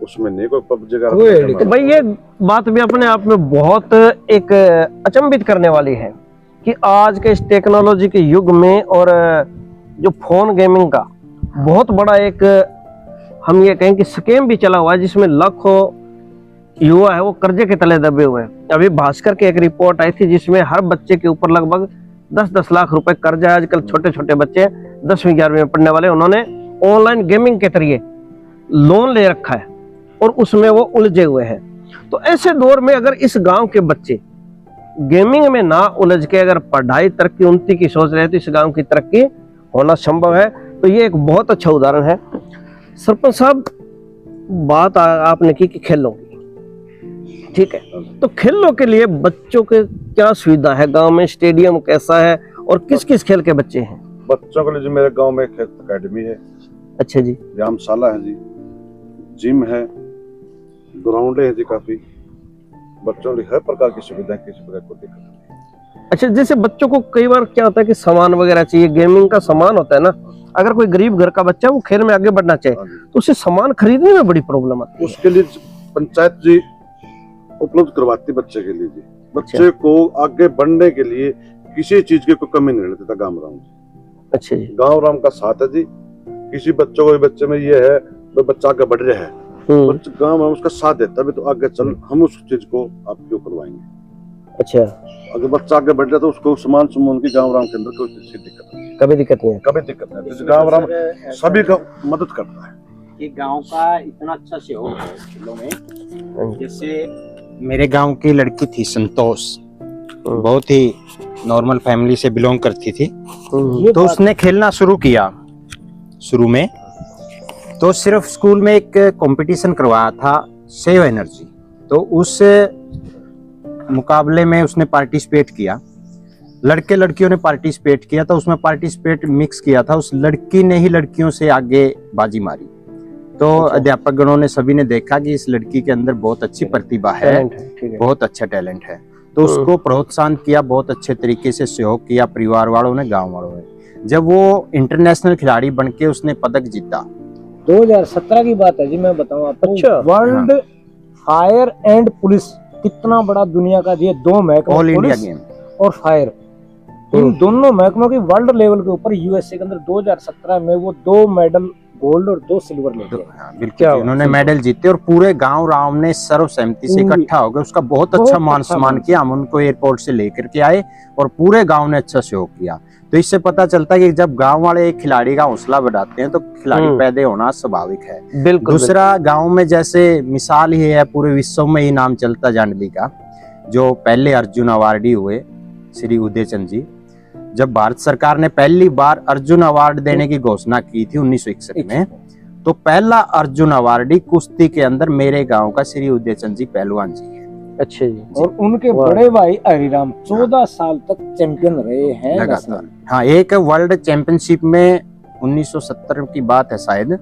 उसमें नहीं, कोई पबजी का। तो भाई ये बात भी अपने आप में बहुत एक अचंभित करने वाली है कि आज के इस टेक्नोलॉजी के युग में और जो फोन गेमिंग का बहुत बड़ा एक हम ये कहें कि स्कैम भी चला हुआ है, जिसमें लाखों युवा है वो कर्जे के तले दबे हुए हैं। अभी भास्कर की एक रिपोर्ट आई थी जिसमें हर बच्चे के ऊपर लगभग 10-10 लाख रुपए कर्जा है। आजकल छोटे छोटे बच्चे 10वीं 11वीं में पढ़ने वाले, उन्होंने ऑनलाइन गेमिंग के जरिए लोन ले रखा है और उसमें वो उलझे हुए हैं। तो ऐसे दौर में अगर इस गांव के बच्चे गेमिंग में ना उलझ के अगर पढ़ाई, तरक्की, उन्नति की सोच रहे हैं तो इस गांव की तरक्की होना संभव है। तो ये एक बहुत अच्छा उदाहरण है। सरपंच साहब, बात आपने की कि खेलों की, ठीक है, तो खेलों के लिए बच्चों के क्या सुविधा है गांव में? स्टेडियम कैसा है और किस किस खेल के बच्चे हैं? बच्चों के लिए जी मेरे गांव में खेल अकेडमी है। अच्छा जी, व्यायामशाला है जी, जिम है, ग्राउंड है जी, काफी बच्चों के लिए हर प्रकार की सुविधा, किसी प्रकार को दिक्कत नहीं। अच्छा, जैसे बच्चों को कई बार क्या होता है कि सामान वगैरह चाहिए, गेमिंग का सामान होता है ना, अगर कोई गरीब घर का बच्चा वो खेल में आगे बढ़ना चाहे तो उसे सामान खरीदने में बड़ी प्रॉब्लम आती है। उसके लिए पंचायत जी उपलब्ध करवाती बच्चे के लिए जी। बच्चे को आगे बढ़ने के लिए किसी चीज की कोई कमी नहीं रहती था गाँव राम। अच्छा जी, गाँव राम का साथ है जी। किसी बच्चों को बच्चे में ये है बच्चा आगे बढ़ रहा है, गाँव में उसका साथ देता है तो आगे चल हम उस चीज को आप क्यों करवाएंगे। अच्छा, अगर बच्चा आगे बढ़ रहा तो उसको सामान सुमन की गाँव राम के अंदर कोई दिक्कत नहीं, कभी दिक्कत नहीं है, कभी दिक्कत नहीं। गाँव राम सभी का मदद करता है। कि गांव का इतना अच्छा सहयोग है खेलों में। जैसे मेरे गांव की लड़की थी संतोष, बहुत ही नॉर्मल फैमिली से बिलोंग करती थी, तो उसने खेलना शुरू किया। शुरू में तो सिर्फ स्कूल में एक कंपटीशन करवाया था सेव एनर्जी, तो उस मुकाबले में उसने पार्टिसिपेट किया। लड़के लड़कियों ने पार्टिसिपेट किया, तो उसमें पार्टिसिपेट मिक्स किया था। उस लड़की ने ही लड़कियों से आगे बाजी मारी। तो अध्यापक गणों ने सभी ने देखा कि इस लड़की के अंदर बहुत अच्छी प्रतिभा है, बहुत अच्छा टैलेंट है, तो उसको प्रोत्साहन किया, बहुत अच्छे तरीके से सहयोग किया परिवार वालों ने, गांव वालों ने। जब वो इंटरनेशनल खिलाड़ी बनके उसने पदक जीता, 2017 की बात है जी, मैं बताऊं आपको। अच्छा, वर्ल्ड फायर एंड पुलिस, कितना बड़ा दुनिया का ये दो महकमे, ऑल इंडिया गेम और फायर, इन दोनों महकमों की वर्ल्ड लेवल के ऊपर यूएसए के अंदर 2017 में वो 2 मेडल गोल्ड और 2 सिल्वर लेके आए। बिल्कुल, उन्होंने मेडल जीते और पूरे गांव राम ने सर्वसहमति से इकट्ठा होकर उसका बहुत अच्छा मान सम्मान किया। हम उनको एयरपोर्ट से लेकर के आए और पूरे गांव ने अच्छा सहयोग किया। तो इससे पता चलता है कि जब गांव वाले एक खिलाड़ी का हौसला बढ़ाते हैं तो खिलाड़ी पैदा होना स्वाभाविक है। बिल्कुल। दूसरा, गांव में जैसे मिसाल ही है, पूरे विश्व में ही नाम चलता जांडली का, जो पहले अर्जुन अवार्डी हुए श्री उदय चंद जी, जब भारत सरकार ने पहली बार अर्जुन अवार्ड देने की घोषणा की थी 1961 में, तो पहला अर्जुन अवार्डी कुश्ती के अंदर मेरे गांव का श्री उदयचंद जी पहलवान जी है। अच्छे जी। और उनके बड़े भाई हरिराम 14 साल तक चैंपियन रहे हैं लगातार। हाँ, एक वर्ल्ड चैंपियनशिप में 1970 की बात है शायद,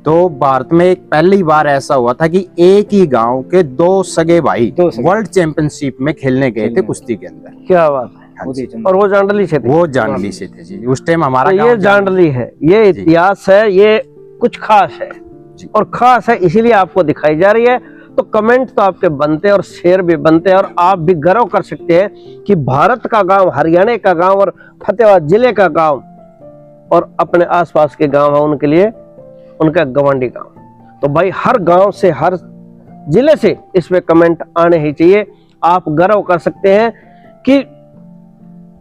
तो भारत में एक पहली बार ऐसा हुआ था कि एक ही गांव के दो सगे भाई वर्ल्ड चैंपियनशिप में खेलने गए थे कुश्ती के अंदर। क्या बात है। हाँ जी। और वो जांडली से थे। वो जांडली से थे जी। उस टाइम हमारा तो ये जांडली है, ये इतिहास है, ये कुछ खास है और खास है इसीलिए आपको दिखाई जा रही है। तो कमेंट तो आपके बनते हैं और शेयर भी बनते हैं, और आप भी गर्व कर सकते हैं कि भारत का गांव, हरियाणा का गांव और फतेहाबाद जिले का गांव और अपने आसपास के गांव है उनके लिए उनका गवांडी गांव। तो भाई हर गांव से, हर जिले से इस पे कमेंट आने ही चाहिए। आप गर्व कर सकते हैं कि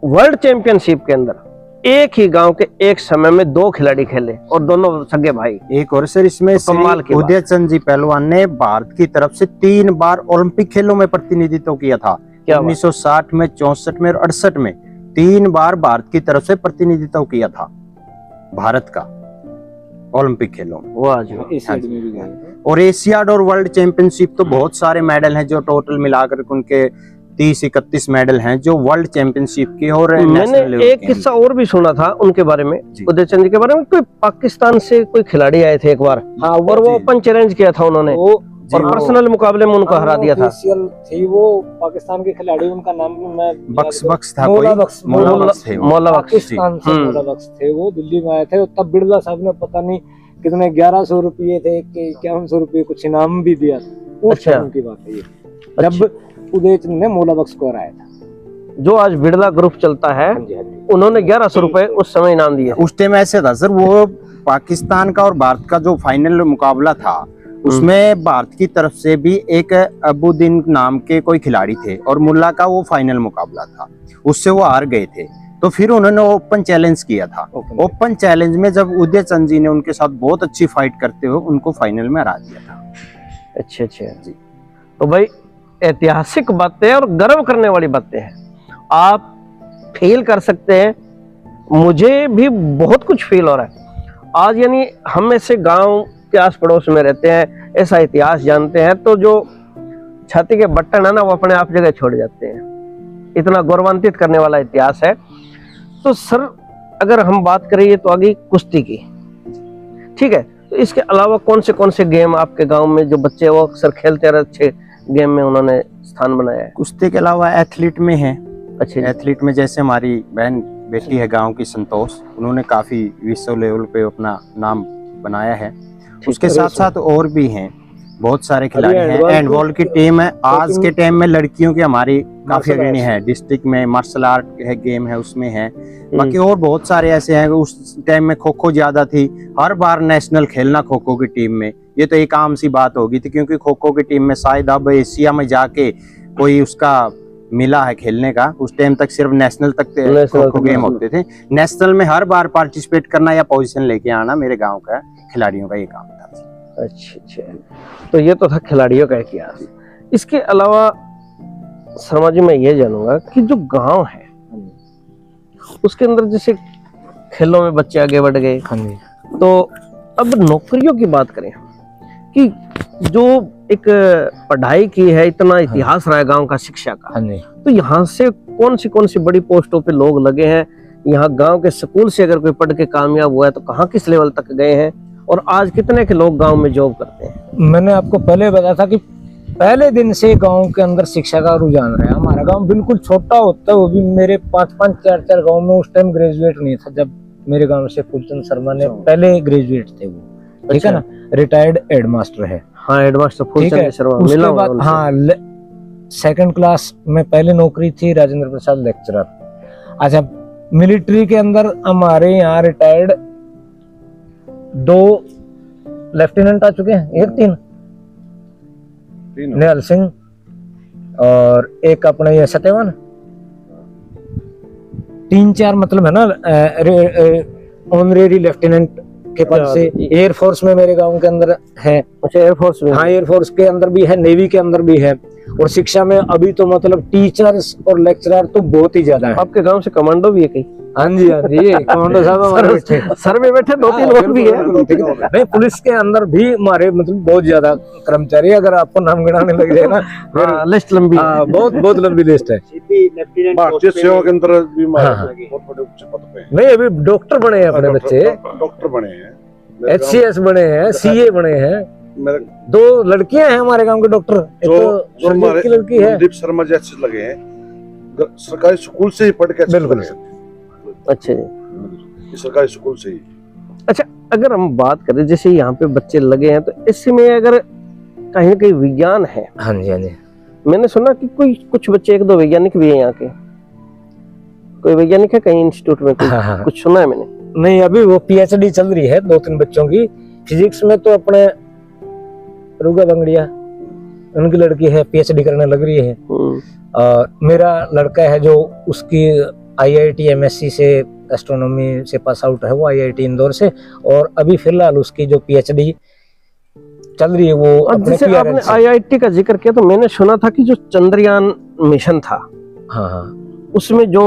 वर्ल्ड चैंपियनशिप के अंदर एक ही गांव के एक समय में 2 खिलाड़ी खेले और दोनों सगे भाई। एक और सर इसमें उदयचंद जी पहलवान ने भारत की तरफ से 3 बार ओलंपिक खेलों में प्रतिनिधित्व किया था। 1960 में, 64 में और 68 में 3 बार भारत की तरफ से प्रतिनिधित्व किया था भारत का ओलंपिक खेलों में। और एशियाड और वर्ल्ड चैंपियनशिप तो बहुत सारे मेडल हैं, जो टोटल मिलाकर उनके 30-31 मेडल हैं जो वर्ल्ड चैंपियनशिप के। और मैंने एक किस्सा और भी सुना था उनके बारे में, उदयचंद जी के बारे में। कोई पाकिस्तान से कोई खिलाड़ी आए थे एक बार, हाँ, और वो ओपन चैलेंज किया था उन्होंने और पर्सनल मुकाबले में उनको हरा दिया था। थी वो पाकिस्तान के खिलाड़ी, उनका नाम भी मैं बक्स था, मौला बक्स थे, पाकिस्तान से मौला बक्स थे। वो दिल्ली में आए थे, तब बिरला साहब ने पता नहीं कितने 1100 रुपये थे, 5100 रुपये कुछ इनाम भी दिया था। अच्छा, उनकी बात है ये, जब उदयचंद ने मौला बक्स को हराया था, जो आज बिरला ग्रुप चलता है। उन्होंने 1100 रुपए उस समय इनाम दिए। उस टाइम ऐसे था सर, वो पाकिस्तान का और भारत का जो फाइनल मुकाबला था उसमें भारत की तरफ से भी एक अबुद्दीन नाम के कोई खिलाड़ी थे और मुल्ला का वो फाइनल मुकाबला था, उससे वो हार गए थे। तो फिर उन्होंने ओपन चैलेंज किया था। ओपन चैलेंज में जब उदयचंद जी ने उनके साथ बहुत अच्छी फाइट करते हुए उनको फाइनल में हरा दिया था। अच्छा जी। तो भाई ऐतिहासिक बातें और गर्व करने वाली बातें हैं। आप फील कर सकते हैं, मुझे भी बहुत कुछ फील हो रहा है आज। यानी हम ऐसे गांव के आस पड़ोस में रहते हैं, ऐसा इतिहास जानते हैं, तो जो छाती के बटन है ना वो अपने आप जगह छोड़ जाते हैं। इतना गौरवान्वित करने वाला इतिहास है। तो सर अगर हम बात करें तो आगे कुश्ती की, ठीक है, तो इसके अलावा कौन से गेम आपके गांव में जो बच्चे वो अक्सर खेलते हैं, अच्छे गेम में उन्होंने स्थान बनाया है? कुश्ती के अलावा एथलीट में है। अच्छा, एथलीट में जैसे हमारी बहन बेटी है गांव की संतोष, उन्होंने काफी विश्व लेवल पे अपना नाम बनाया है। उसके साथ साथ और भी हैं, बहुत सारे खिलाड़ी हैं। हैंडबॉल की टीम है आज के टाइम में, लड़कियों की हमारी काफी अग्रणी है। डिस्ट्रिक्ट में मार्शल आर्ट है, गेम है, उसमें है। बाकी और बहुत सारे ऐसे हैं। उस टाइम में खो खो ज्यादा थी, हर बार नेशनल खेलना खो खो की टीम में, ये तो एक आम सी बात होगी थी, क्योंकि खो खो की टीम में शायद अब एशिया में जाके कोई उसका मिला है खेलने का। उस टाइम तक सिर्फ नेशनल तक खो खो गेम होते थे। नेशनल में हर बार पार्टिसिपेट करना या पोजीशन लेके आना मेरे गांव का खिलाड़ियों का ये काम था। अच्छा, तो ये तो था खिलाड़ियों का इतिहास। इसके अलावा समझ में ये जानूंगा कि जो गांव है उसके अंदर जैसे खेलों में बच्चे आगे बढ़ गए, तो अब नौकरियों की बात करें कि जो एक पढ़ाई की है, इतना इतिहास रहा है गांव का शिक्षा का, तो यहाँ से कौन सी बड़ी पोस्टों पे लोग लगे हैं? यहाँ गांव के स्कूल से अगर कोई पढ़ के कामयाब हुआ है तो कहाँ किस लेवल तक गए हैं, और आज कितने के लोग गांव में जॉब करते हैं? मैंने आपको पहले बताया था कि पहले दिन से गांव के अंदर शिक्षा का रुझान रहा है। हमारा गांव बिल्कुल छोटा होता है, वो भी मेरे 5-5, 4-4 गांव में उस टाइम ग्रेजुएट नहीं था। जब मेरे गांव से फूलचंद शर्मा ने पहले ग्रेजुएट थे वो, ठीक है ना, रिटायर्ड हेडमास्टर है। हाँ, हेडमास्टर फूलचंद शर्मा। उसके बाद हाँ, 2nd क्लास में पहले नौकरी थी राजेंद्र प्रसाद लेक्चरर। अच्छा, मिलिट्री के अंदर हमारे यहाँ रिटायर्ड 2 लेफ्टिनेंट आ चुके हैं, 1-3 निहाल सिंह और एक अपने ये सत्यवान, 3-4 मतलब है ना ऑनरेरी लेफ्टिनेंट के पद से। एयरफोर्स में मेरे गांव के अंदर है। अच्छा, एयरफोर्स में? हाँ, एयरफोर्स के अंदर भी है, नेवी के अंदर भी है। और शिक्षा में अभी तो मतलब टीचर्स और लेक्चरर तो बहुत ही ज्यादा है। आपके गांव से कमांडो भी है कहीं? हाँ जी कमांडो साहब हमारे बैठे सर में बैठे 2-3 लोग भी है। नहीं, पुलिस के अंदर भी हमारे मतलब बहुत ज्यादा कर्मचारी, अगर आपको नाम गिनाने लग जाए ना हाँ, लिस्ट लंबी है। हाँ, बहुत लंबी लिस्ट है। सीधी लेफ्टिनेंट भारतीय सेवा के अंदर भी हमारे हाँ। बहुत बड़े उच्च पद पे हैं। नहीं, अभी डॉक्टर बने हैं अपने बच्चे, डॉक्टर बने हैं, मेरे HCS बने हैं, CA बने हैं। गाँव- मेरे 2 लड़कियां हैं हमारे गांव के डॉक्टर, एक जो तो हमारे संगीत की लड़की है। मनदीप शर्मा जैसे लगे हैं, सरकारी स्कूल से ही पढ़ के अच्छे बिल्कुल। लगे हैं। अच्छा जी। ये सरकारी स्कूल से ही। अच्छा, अगर हम बात करें जैसे यहाँ पे बच्चे लगे हैं तो इसमें अगर कहीं ना कहीं विज्ञान है, हाँ जी हाँ जी। मैंने सुना कि कुछ बच्चे 1-2 वैज्ञानिक भी हैं यहाँ के, कोई वैज्ञानिक है कहीं इंस्टीट्यूट में? हाँ। कुछ सुना है मैंने। नहीं, अभी वो PhD चल रही है 2-3 बच्चों की। फिजिक्स में तो अपने रुगा बंगड़िया, उनकी लड़की है, PhD करने लग रही है। मेरा लड़का है जो उसकी IIT MSc से एस्ट्रोनॉमी से पास आउट है, वो IIT इंदौर से, और अभी फिलहाल उसकी जो PhD चल रही है वो और अपने जैसे PRL आपने से। IIT का जिक्र किया तो मैंने सुना था कि जो चंद्रयान मिशन था हाँ हाँ, उसमें जो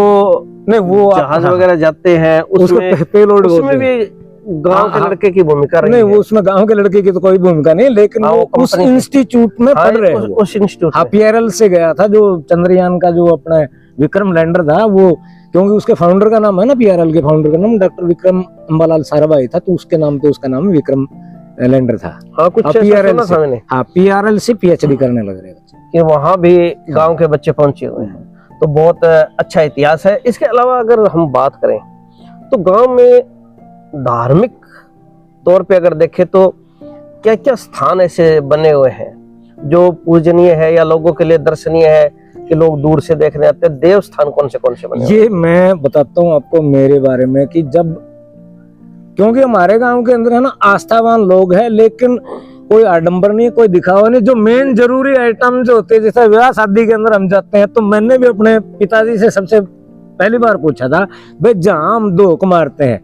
नहीं वो जहाज वगैरह जाते हैं उसमें पेलोड उसमें भी गांव के हाँ, लड़के की भूमिका रही नहीं, है। वो उसमें गांव के लड़के की तो कोई भूमिका नहीं, लेकिन हाँ, वो वो उस कंपनी से- इंस्टीट्यूट में हाँ, पढ़ रहे हैं वो। उस इंस्टीट्यूट हाँ, में। PRL से गया था, जो चंद्रयान का जो अपना विक्रम लैंडर था वो, क्योंकि उसके फाउंडर का नाम है ना, PRL के फाउंडर का नाम डॉक्टर विक्रम अंबालाल साराभाई था, तो उसके नाम पे उसका नाम विक्रम लैंडर था। हाँ, कुछ हाँ, ऐसा PRL सुना से। था मैंने हाँ, PRL से PhD करने लग रहे बच्चे। कि वहां भी गांव के बच्चे पहुंचे हुए हैं, तो बहुत अच्छा इतिहास है। इसके अलावा अगर हम बात करें तो गांव में धार्मिक तौर पे अगर देखें तो क्या क्या स्थान ऐसे बने हुए हैं जो पूजनीय है या लोगों के लिए दर्शनीय है कि लोग दूर से देखने आते हैं? देव स्थान कौन से बने हुए ये मैं बताता हूँ आपको मेरे बारे में कि जब, क्योंकि हमारे गांव के अंदर है ना आस्थावान लोग हैं, लेकिन कोई आडंबर नहीं, कोई दिखावा नहीं। जो मेन जरूरी आइटम जो होते हैं, जैसे विवाह शादी के अंदर हम जाते हैं, तो मैंने भी अपने पिताजी से सबसे पहली बार पूछा था, भाई जहाँ हम धोख मारते हैं,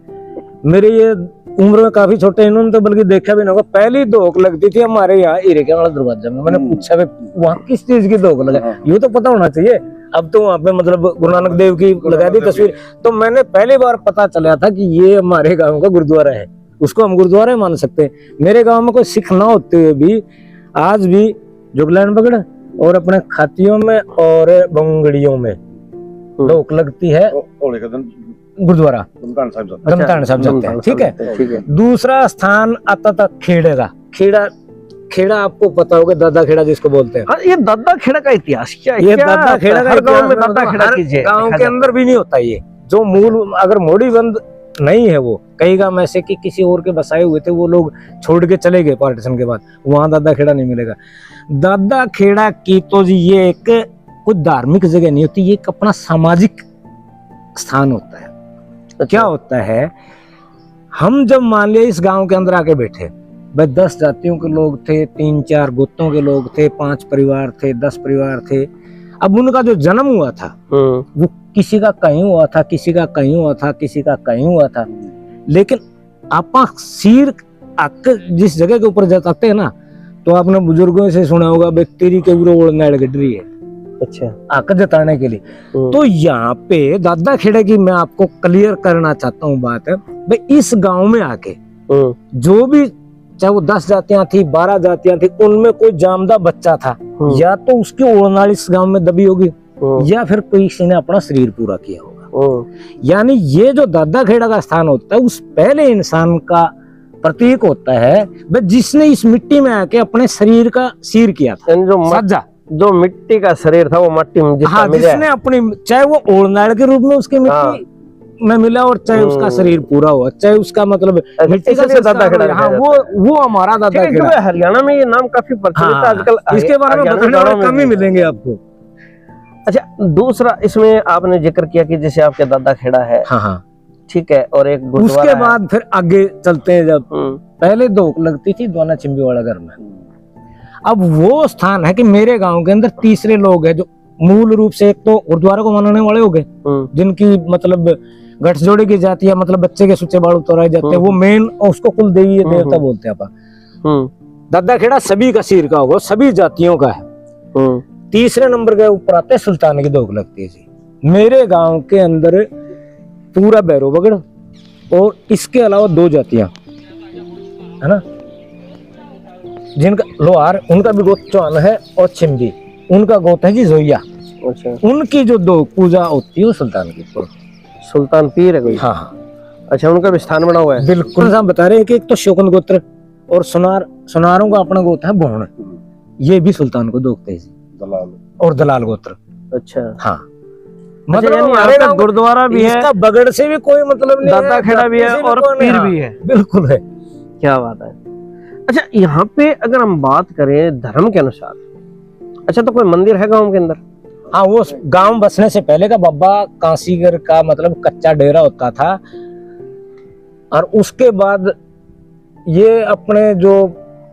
मेरे ये उम्र में काफी छोटे, इन्होंने तो बल्कि देखा भी नहीं होगा, पहली धोख लगती थी हमारे यहाँ हीरे के वाला दरवाजा में। मैंने पूछा भाई वहाँ किस चीज की धोख लगा, ये तो पता होना चाहिए। अब तो वहाँ पे मतलब गुरु नानक देव की लगा दी तस्वीर, तो मैंने पहली बार पता चला था कि ये हमारे गाँव का गुरुद्वारा है, उसको हम गुरुद्वारा मान सकते हैं। मेरे गांव में कोई सिख ना होते हुए भी आज भी जुगलैन पकड़ और अपने खातियों में और बंगड़ियों में धोख लगती है होली के दिन गुरुद्वारा धमतान साहिब जाते धमतान साहब जाते हैं। ठीक है, ठीक है। दूसरा स्थान आता था खेड़े का। खेड़ा आपको पता होगा, दादा खेड़ा जिसको बोलते हैं। हाँ, ये दादा खेड़ा का इतिहास क्या है? ये क्या दादा खेड़ा का हर गांव में इतिहास दादा खेड़ा हर कीजिए, गांव के अंदर भी नहीं होता ये, जो मूल अगर मोड़ी बंद नहीं है वो कई गांव ऐसे कि किसी और के बसाए हुए थे, वो लोग छोड़ के चले गए पार्टीशन के बाद, वहां दादा खेड़ा नहीं मिलेगा। दादा खेड़ा की तो जी ये एक कुछ धार्मिक जगह नहीं होती, ये एक अपना सामाजिक स्थान होता है। क्या होता है, हम जब मान लिया इस गांव के अंदर आके बैठे, भाई 10 जातियों के लोग थे, 3-4 गोत्रों के लोग थे, 5 परिवार थे, 10 परिवार थे। अब उनका जो जन्म हुआ था वो किसी का कहीं हुआ था, किसी का कहीं हुआ था, किसी का कहीं हुआ था, लेकिन आप सिर जिस जगह के ऊपर जाते हैं ना, तो आपने बुजुर्गों से सुना होगा तेरी के ऊपर ओढ़ नाड़ गड रही है, अच्छा, आकर जताने के लिए। तो यहाँ पे दादा खेड़े की मैं आपको क्लियर करना चाहता हूँ बात है, भाई इस गांव में आके जो भी, चाहे वो 10 जातियां थी, 12 जातियां थी, उनमें कोई जामदा बच्चा था, या तो उसकी ओढ़नाल इस गांव में दबी होगी, या फिर किसी ने अपना शरीर पूरा किया होगा। यानी ये जो दादा खेड़ा का स्थान होता है, उस पहले इंसान का प्रतीक होता है भाई जिसने इस मिट्टी में आके अपने शरीर का सीर किया था, जो मिट्टी का शरीर था वो मिट्टी में हाँ, जिसने अपनी, चाहे वो ओढ़नाल के रूप में उसकी मिट्टी में मिला, और चाहे उसका शरीर पूरा हुआ, चाहे उसका मतलब मिट्टी का दादा खेड़ा। हाँ, वो हमारा दादा खेड़ा। हरियाणा में ये नाम काफी प्रचलित है आजकल, इसके बारे में बताने वाले कम ही मिलेंगे आपको। अच्छा, दूसरा इसमें आपने जिक्र किया कि जैसे आपके दादा खेड़ा है, हाँ, ठीक है, और एक गुरुद्वारा उसके बाद फिर आगे चलते हैं। जब पहले धोख लगती थी दोना चिंबी वाला घर में, अब वो स्थान है कि मेरे गांव के अंदर तीसरे लोग हैं जो मूल रूप से, एक तो गुरुद्वारा को मानने वाले हो गए, जिनकी मतलब गठजोड़े की जाती है, मतलब बच्चे के सुच्चे बाल उतराए जाते हैं, वो मेन उसको कुल देवी देवता बोलते हैं अपन। दादा खेड़ा सभी का सिर का होगा, सभी जातियों का है। तीसरे नंबर के ऊपर आते हैं सुल्तान की दोग लगती है जी। मेरे गांव के अंदर पूरा बैरो बगड़ और इसके अलावा 2 जातियां है ना, जिनका लोहार उनका भी गोत्र चौहान है और छिंबी उनका गोत्र है जी जोया। अच्छा, उनकी जो 2 पूजा होती है वो सुल्तान की ऊपर। सुल्तान पीर है कोई? हाँ हाँ अच्छा, उनका भी स्थान बना हुआ है। बिल्कुल। हम बता रहे हैं कि एक तो शोकन गोत्र और सुनारों का अपना गोत्र है बोहण, ये भी सुल्तान को दोगते हैं जी। दलाल और दलाल गोत्र। अच्छा, हाँ मतलब हमारे यहाँ पे गांव- गुरुद्वारा भी है, इसका बगड़ से भी कोई मतलब नहीं दाता खेड़ा भी है जाति से और कोई नहीं, पीर हाँ, भी है। बिल्कुल है। क्या बात है। अच्छा, यहाँ पे अगर हम बात करें धर्म के अनुसार, अच्छा तो कोई मंदिर है गांव के अंदर? हाँ, वो गांव बसने से पहले का बाबा कांसीगर का मतलब कच्चा डेरा होता था, और उसके बाद ये अपने जो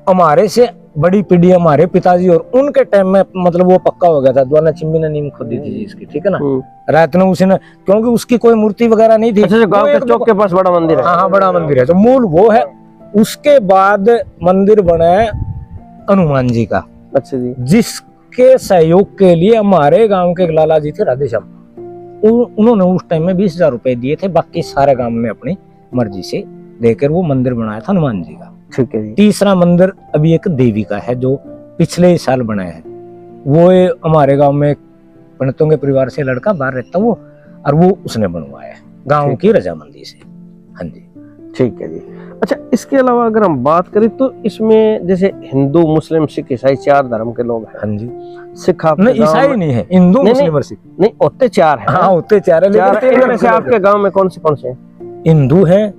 हमारे से बड़ी पीढ़ी हमारे पिताजी और उनके टाइम में मतलब वो पक्का हो गया था। द्वाना चिम्बी ने नींव खोदी थी जी इसकी, ठीक है ना। रात ने उसी ने, क्योंकि उसकी कोई मूर्ति वगैरह नहीं थी। अच्छा, जो गांव वो के एक चौक के पास बड़ा मंदिर है। हाँ हाँ, बड़ा मंदिर है, तो मूल वो है। उसके बाद मंदिर बना है हनुमान जी का। अच्छा जी। जिसके सहयोग के लिए हमारे गांव के लाला जी थे राधेश्याम, उन्होंने उस टाइम में 20,000 रुपए दिए थे। बाकी सारे गांव ने अपनी मर्जी से देकर वो मंदिर बनाया था हनुमान जी का। ठीक है जी। तीसरा मंदिर अभी एक देवी का है जो पिछले ही साल बनाया है। वो हमारे गांव में पंडितों के परिवार से लड़का बाहर रहता वो, और वो उसने बनवाया है गांव की रजामंदी से। हाँ जी, ठीक है जी। अच्छा, इसके अलावा अगर हम बात करें तो इसमें जैसे हिंदू, मुस्लिम, सिख, ईसाई 4 धर्म के लोग हैं। हाँ जी। सिख आपके नहीं, गांव ईसाई में- नहीं है, हिंदू नहीं, मुस्लिम और सिख। नहीं, होते 4 हैं। हाँ, होते 4 है, चार लेकिन इनमें से आपके गांव में कौन से हैं? हिंदू है,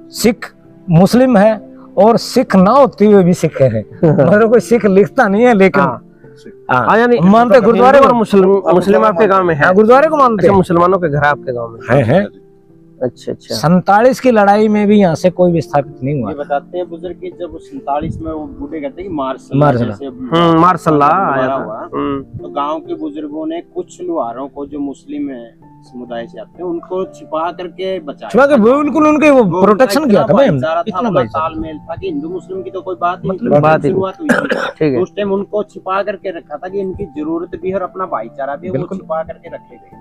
सिख, मुस्लिम है, और सिख ना होते हुए भी सिख है। मतलब कोई सिख लिखता नहीं है, लेकिन हाँ, यानी मानते गुरुद्वारे हिंदू और को। मुस्लिम आपके गांव में है? हाँ, गुरुद्वारे को मानते अच्छा, हैं। मुसलमानों के घर आपके गांव में है। अच्छा अच्छा। 47 की लड़ाई में भी यहाँ से कोई विस्थापित नहीं हुआ ये था। बताते हैं बुजुर्ग कि जब 47 में वो बूढ़े कहते हैं कि मार्शल। मार्शल आया था। हुआ, तो गांव के बुजुर्गों ने कुछ लुहारों को जो मुस्लिम है समुदाय से आते हैं उनको छिपा करके बचाया। छुपा के बिल्कुल उनके वो वो प्रोटेक्शन किया था भाई, भाईचारा था, इतना बड़ा भाईचारा। तालमेल था कि हिंदू मुस्लिम की तो कोई बात ही मतलब नहीं, बात ही नहीं। शुरुआत हुई थी। ठीक है। तो उस टाइम उनको छिपा करके रखा था कि इनकी जरूरत भी है और अपना भाईचारा भी है, वो बिल्कुल। छिपा करके रखे गए।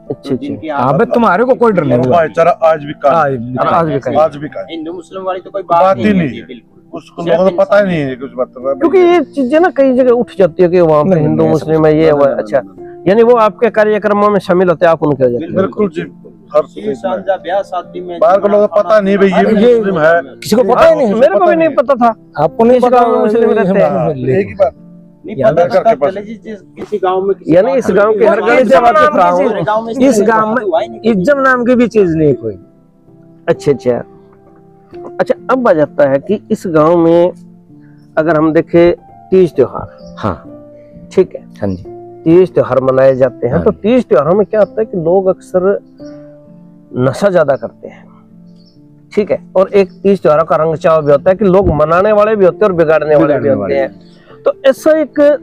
अच्छा अच्छा। जिनकी अबे तुम्हारे को कोई डर नहीं हुआ। भाईचारा आज भी कायम आज है। भी आज भी कायम। आज भी कायम। हिंदू मुस्लिम वाली तो कोई बात बात ही ही नहीं नहीं है। बिल्कुल। उसको लोगों को पता ही नहीं है कुछ बात। क्योंकि ये चीजें ना कई जगह उठ जाती है कि वहाँ पे नहीं, हिंदू नहीं, मुस्लिम है, ये हुआ है। अच्छा, यानी वो आपके कार्यक्रमों में शामिल होते हैं, आप उनके वजह से? बिल्कुल जी, हर ये साझा ब्याह शादी में बाहर के लोगों को पता नहीं भाई ये भी ये- मुस्लिम है। किसी को पता ही नहीं। मेरे को भी नहीं पता था। आपको नहीं किसी पता गाँव में मुस्लिम रहते हैं। एक ही बात। नहीं यहाँ पता घर था, के पास। चले जी किसी गांव में किसी यानी इस गांव के हर गली से वाकिफ रहा हूँ। इस गांव में इज्जत नाम की भी चीज नहीं कोई। अच्छा अच्छा। अच्छा, अब आ जाता है कि इस गांव में अगर हम देखें तीज त्योहार, हाँ ठीक है, हाँ जी, तीज त्योहार मनाए जाते हैं। हाँ। तो तीज त्योहारों में क्या होता है कि लोग अक्सर नशा ज्यादा करते हैं, ठीक है, और एक तीज त्योहारों का रंग चाव भी होता है कि लोग मनाने वाले भी होते हैं और बिगाड़ने वाले भी बिगाड़ने होते वाले। हैं। तो ऐसा एक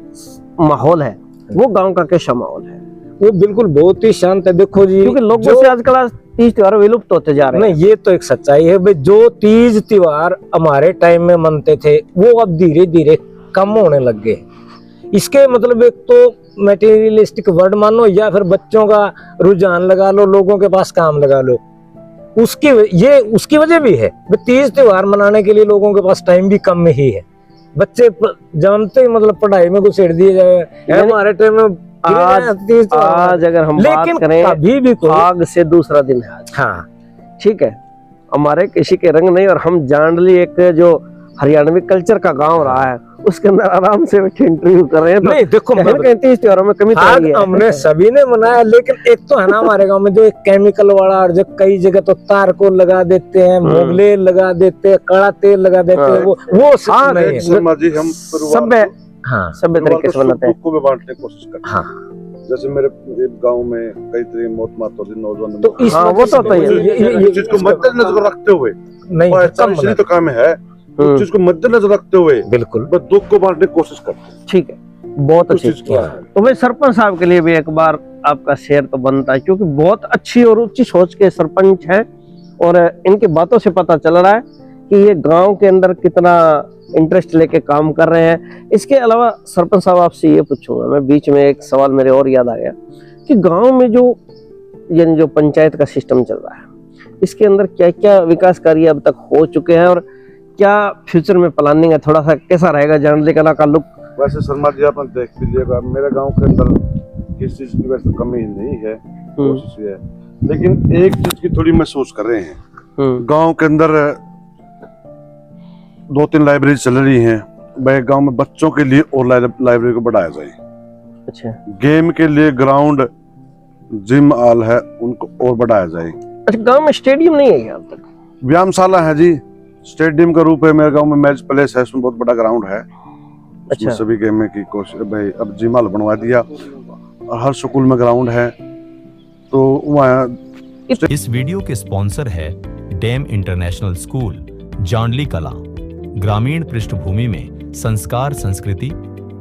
माहौल है, वो गांव का कैसा माहौल है? वो बिल्कुल बहुत ही शांत है। देखो जी, क्योंकि लोगों से आजकल तीज त्योहार विलुप्त होते जा रहे हैं। नहीं, ये तो एक सच्चाई है भाई। जो तीज त्योहार हमारे टाइम में मनते थे वो अब धीरे धीरे कम होने लग गए। इसके मतलब एक तो मटेरियलिस्टिक वर्ड मानो या फिर बच्चों का रुझान लगा लो, लोगों के पास काम लगा लो, उसकी वजह भी है। तीज त्योहार मनाने के लिए लोगों के पास टाइम भी कम ही है। बच्चे जानते ही मतलब पढ़ाई में घुसेड़ दिए जाए। हमारे टाइम में आज अगर हम बात लेकिन करें, कभी भी कोई, आग से दूसरा दिन है आज, हाँ ठीक है, हमारे किसी के रंग नहीं। और हम जांडली एक जो हरियाणवी कल्चर का गांव रहा है, उसके अंदर आराम से बैठे इंटरव्यू कर रहे हैं। तो नहीं देखो कहीं ना कहीं तीज त्योहारों में कमी तो आग आई है। हमने सभी ने मनाया, लेकिन एक तो है ना हमारे गांव में जो एक केमिकल वाला, और जो कई जगह तो तार को लगा देते हैं, मोगले लगा देते हैं, कड़ा तेल लगा देते हैं, वो सब हाँ, नहीं है। शर्मा जी, हम सभ्य हाँ सभ्य तरीके से बनाते हैं। को भी बांटने की कोशिश करते हैं। हाँ, जैसे मेरे गांव में कई तरह की मौत मात होती, नौजवान तो इस हाँ, वजह वो से तो है। ये चीज को मद्देनजर रखते हुए नहीं भाईचारा कम इसलिए मना- तो काम है, उस चीज को मद्देनजर रखते हुए बिल्कुल बस दुख को बांटने की कोशिश करते हैं। ठीक है, बहुत उस अच्छी चीज को तो भाई सरपंच साहब के लिए भी एक बार आपका शेयर तो बनता है, क्योंकि बहुत अच्छी और ऊंची सोच के सरपंच हैं और इनकी बातों से पता चल रहा है कि ये गांव के अंदर कितना इंटरेस्ट लेके काम कर रहे हैं। इसके अलावा सरपंच साहब आपसे ये पूछूंगा मैं, बीच में एक सवाल मेरे और याद आ गया कि गांव में जो यानी जो पंचायत का सिस्टम चल रहा है, इसके अंदर क्या क्या विकास कार्य अब तक हो चुके हैं और क्या फ्यूचर में प्लानिंग है, थोड़ा सा कैसा रहेगा जांडली कला का लुक? वैसे शर्मा जी अपन देख भी लिएगा, मेरे गांव के अंदर किस चीज की वैसे कमी नहीं है, कोशिश है, लेकिन एक चीज की थोड़ी महसूस कर रहे हैं। गांव के अंदर 2-3 लाइब्रेरी चल रही हैं, भाई गांव में बच्चों के लिए और लाइब्रेरी को बढ़ाया जाए। अच्छा, गेम के लिए ग्राउंड, जिम हॉल है, उनको और बढ़ाया जाए। अच्छा, गांव में स्टेडियम नहीं है क्या अब तक? व्यायामशाला है जी, स्टेडियम का रूप है मेरे गांव में, मैच प्लेस है, उसमें बहुत बड़ा ग्राउंड है। अच्छा, सभी गेम की कोशिश, भाई अब जिम हॉल बनवा दिया और हर स्कूल में ग्राउंड है, तो वहाँ। इस वीडियो के स्पॉन्सर है डैम इंटरनेशनल स्कूल जांडली कला। ग्रामीण पृष्ठभूमि में संस्कार, संस्कृति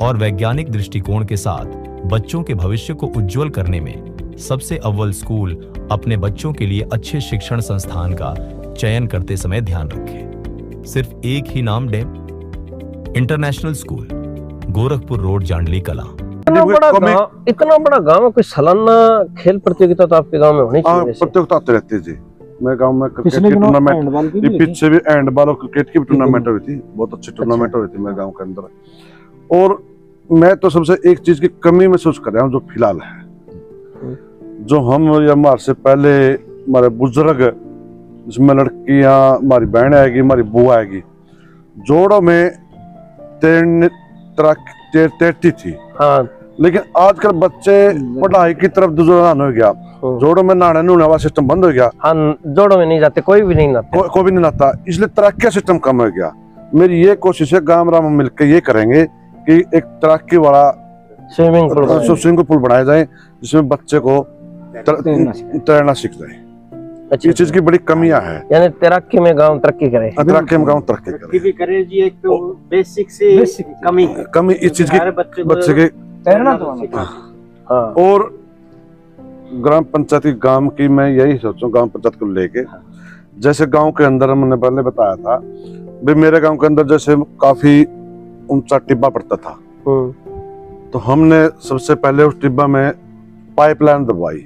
और वैज्ञानिक दृष्टिकोण के साथ बच्चों के भविष्य को उज्जवल करने में सबसे अव्वल स्कूल अपने बच्चों के लिए अच्छे शिक्षण संस्थान का चयन करते समय ध्यान रखें। सिर्फ एक ही नाम, dam international school, Gorakhpur road, Jandli कला। इतना बड़ा गांव है, कोई सालाना खेल प्रतियोगिता तो आपके गांव में होनी चाहिए। प्रतियोगिता आते रहती है जी, मेरे गांव में क्रिकेट की टूर्नामेंट, पीछे भी हैंडबॉल और क्रिकेट की भी टूर्नामेंट हुई थी, बहुत अच्छी टूर्नामेंट हुई थी मेरे गांव के अंदर। और मैं तो सबसे एक चीज की कमी महसूस कर रहा हूँ जो फिलहाल है, जो हम या हमारे से पहले हमारे बुजुर्ग, जिसमें लड़कियां, हमारी बहन आएगी, हमारी बुआ आएगी, जोड़ों में तैरती थी। हाँ। लेकिन आजकल बच्चे पढ़ाई की तरफ रुझान हो गया, जोड़ों में नहाने नूने वाला सिस्टम बंद हो गया। हाँ, जोड़ों में नहीं जाते, कोई भी नहीं नहाता, कोई भी नहीं नहाता, इसलिए तैराकी सिस्टम कम हो गया। मेरी ये कोशिश है गांव राम मिलकर ये करेंगे कि एक तैराकी वाला स्विमिंग पूल बनाया जाए, जिसमें बच्चे को तैरना सीख जाए। अच्छा, इस चीज की बड़ी कमियां हैं, यानी तैराकी में गांव तरक्की करे। तैराकी में गांव तरक्की करे जी। एक तो बेसिक से कमी इस चीज की बच्चे के तैरना तो हाँ। और ग्राम पंचायत की गांव की मैं यही सोचूं, ग्राम पंचायत को लेके, जैसे गांव के अंदर हमने पहले बताया था भाई, मेरे गांव के अंदर जैसे काफी ऊंचा टिब्बा पड़ता था, तो हमने सबसे पहले उस टिब्बा में पाइपलाइन दबवाई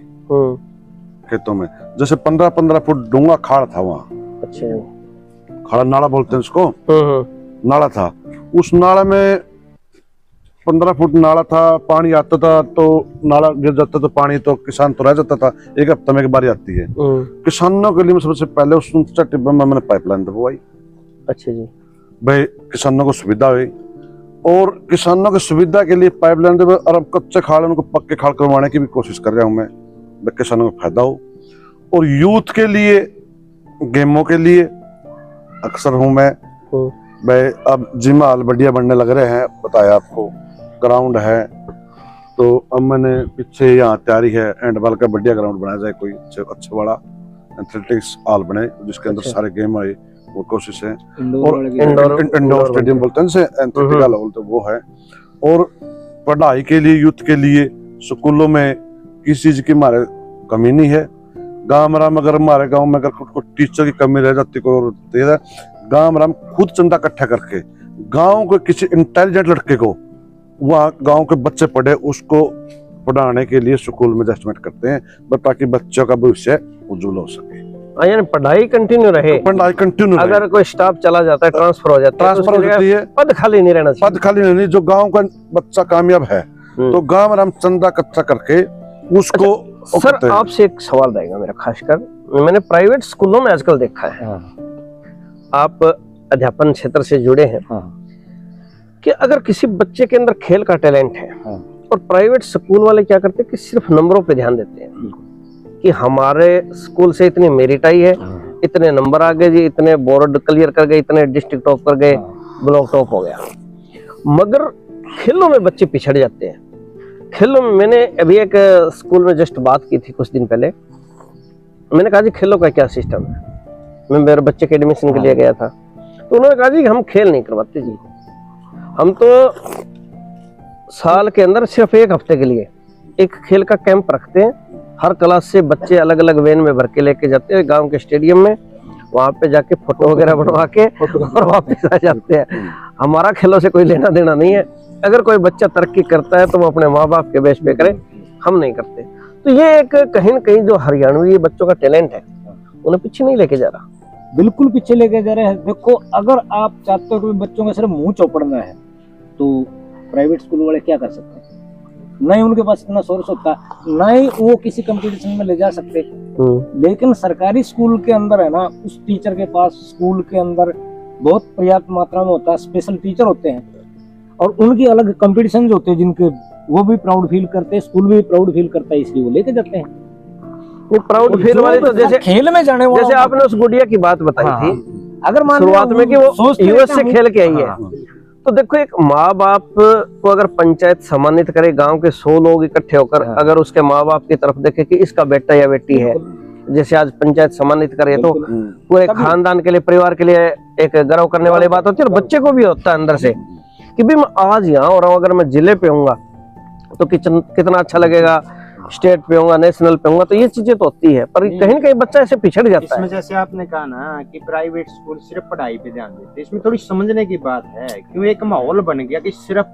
खेतों में। जैसे 15-15 फुट डूंगा खाड़ था वहाँ। अच्छा, खाड़ा नाला बोलते हैं उसको, नाला था। उस नाला में 15 फुट नाला था, पानी आता था तो नाला गिर जाता तो पानी तो किसान तो रह जाता था, एक हफ्ते में एक बारी आती है। किसानों के लिए सबसे पहले उस ऊंचा टिब्बे में मैंने पाइपलाइन दबवाई। अच्छा जी, भाई किसानों को सुविधा हुई, और किसानों की सुविधा के लिए पाइपलाइन और अब कच्चे खाड़ उनको पक्के खाड़ करवाने की भी कोशिश कर रहा हूँ मैं, किसानों को फायदा हो। और यूथ के लिए, गेमों के लिए अक्सर हूँ मैं भाई। अब जिम हॉल बढ़िया बनने लग रहे हैं, बताया आपको, ग्राउंड है, तो अब मैंने पीछे यहाँ तैयारी है हैंडबॉल का बढ़िया ग्राउंड बनाया जाए, कोई अच्छा बड़ा एथलेटिक्स हॉल बने जिसके अंदर सारे गेम आए, वो कोशिश है। और इंडोर स्टेडियम बोलते हैं एथलेटिक हॉल बोलते, वो है। और पढ़ाई के लिए, यूथ के लिए स्कूलों में किसी चीज की हमारे कमी नहीं है। गांव राम अगर हमारे गांव में अगर कुछ टीचर की कमी रह जाती कोई और गांव राम खुद चंदा इकट्ठा करके गांव के किसी इंटेलिजेंट लड़के को, वहाँ गांव के बच्चे पढ़े, उसको पढ़ाने के लिए स्कूल में एडजस्टमेंट करते हैं, ताकि बच्चों का भविष्य उज्जवल हो सके। यानी पढ़ाई कंटिन्यू रहे, पढ़ाई कंटिन्यू। अगर कोई स्टाफ चला जाता है, ट्रांसफर हो जाता है, पद खाली नहीं रहना चाहिए। पद खाली नहीं, जो गांव का बच्चा कामयाब है तो गांव राम चंदा इकट्ठा करके उसको। सर, आपसे एक सवाल रहेगा मेरा, खासकर मैंने प्राइवेट स्कूलों में आजकल देखा है, आप अध्यापन क्षेत्र से जुड़े हैं, कि अगर किसी बच्चे के अंदर खेल का टैलेंट है, और प्राइवेट स्कूल वाले क्या करते हैं कि सिर्फ नंबरों पे ध्यान देते हैं कि हमारे स्कूल से इतनी मेरिट आई है, इतने नंबर आ गए जी, इतने बोर्ड क्लियर कर गए, इतने डिस्ट्रिक्ट टॉप कर गए, ब्लॉक टॉप हो गया, मगर खेलों में बच्चे पिछड़ जाते हैं। खेलों में मैंने अभी एक स्कूल में जस्ट बात की थी कुछ दिन पहले, मैंने कहा जी खेलों का क्या सिस्टम है, मैं मेरे बच्चे के एडमिशन के लिए गया था, तो उन्होंने कहा जी हम खेल नहीं करवाते जी, हम तो साल के अंदर सिर्फ एक हफ्ते के लिए एक खेल का कैंप रखते हैं, हर क्लास से बच्चे अलग अलग वैन में भर के लेके जाते हैं गांव के स्टेडियम में, वहां पे जाके फोटो वगैरह बनवा के और वापस आ जाते हैं। हमारा खेलों से कोई लेना देना नहीं है। अगर कोई बच्चा तरक्की करता है तो वो अपने माँ बाप के बेस पे करे, हम नहीं करते। तो ये एक कहीं न कहीं जो हरियाणवी बच्चों का टैलेंट है उन्हें पीछे नहीं लेके जा रहा, बिल्कुल पीछे लेके जा रहे हैं। देखो, अगर आप चाहते हो कि बच्चों का सिर्फ मुंह चौपड़ना है तो प्राइवेट स्कूल वाले क्या कर सकते हैं? नहीं उनके पास इतना सोर्स होता, नहीं वो किसी कंपटीशन में ले जा सकते। लेकिन सरकारी स्कूल के अंदर है ना, उस टीचर के पास स्कूल के अंदर बहुत पर्याप्त मात्रा में होता है, स्पेशल टीचर होते हैं और उनकी अलग कंपटीशन होते हैं जिनके वो भी प्राउड फील करते हैं, स्कूल भी प्राउड फील करता है, इसलिए वो लेके जाते हैं। वो प्राउड फील वाले तो जैसे खेल में जाने वाला, जैसे आपने उस गुड़िया की बात बताई थी अगर मान शुरुआत में कि वो यूएस से खेल के आई है, तो देखो एक माँ बाप को अगर पंचायत सम्मानित करे, गांव के 100 लोग इकट्ठे होकर अगर उसके माँ बाप की तरफ देखे कि इसका बेटा या बेटी है, जैसे आज पंचायत सम्मानित करे तो पूरे खानदान के लिए, परिवार के लिए एक गर्व करने वाली बात होती है। और बच्चे को भी होता है अंदर से कि भी मैं आज यहाँ हो रहा हूँ, अगर मैं जिले पे हूँगा तो कितना अच्छा लगेगा, स्टेट पे होगा, नेशनल पे होगा, तो ये चीजें तो होती है। पर कहीं ना कहीं बच्चा ऐसे पिछड़ जाता है। इसमें जैसे आपने कहा ना कि प्राइवेट स्कूल सिर्फ पढ़ाई पे ध्यान देते, इसमें थोड़ी समझने की बात है। क्यों एक माहौल बन गया कि सिर्फ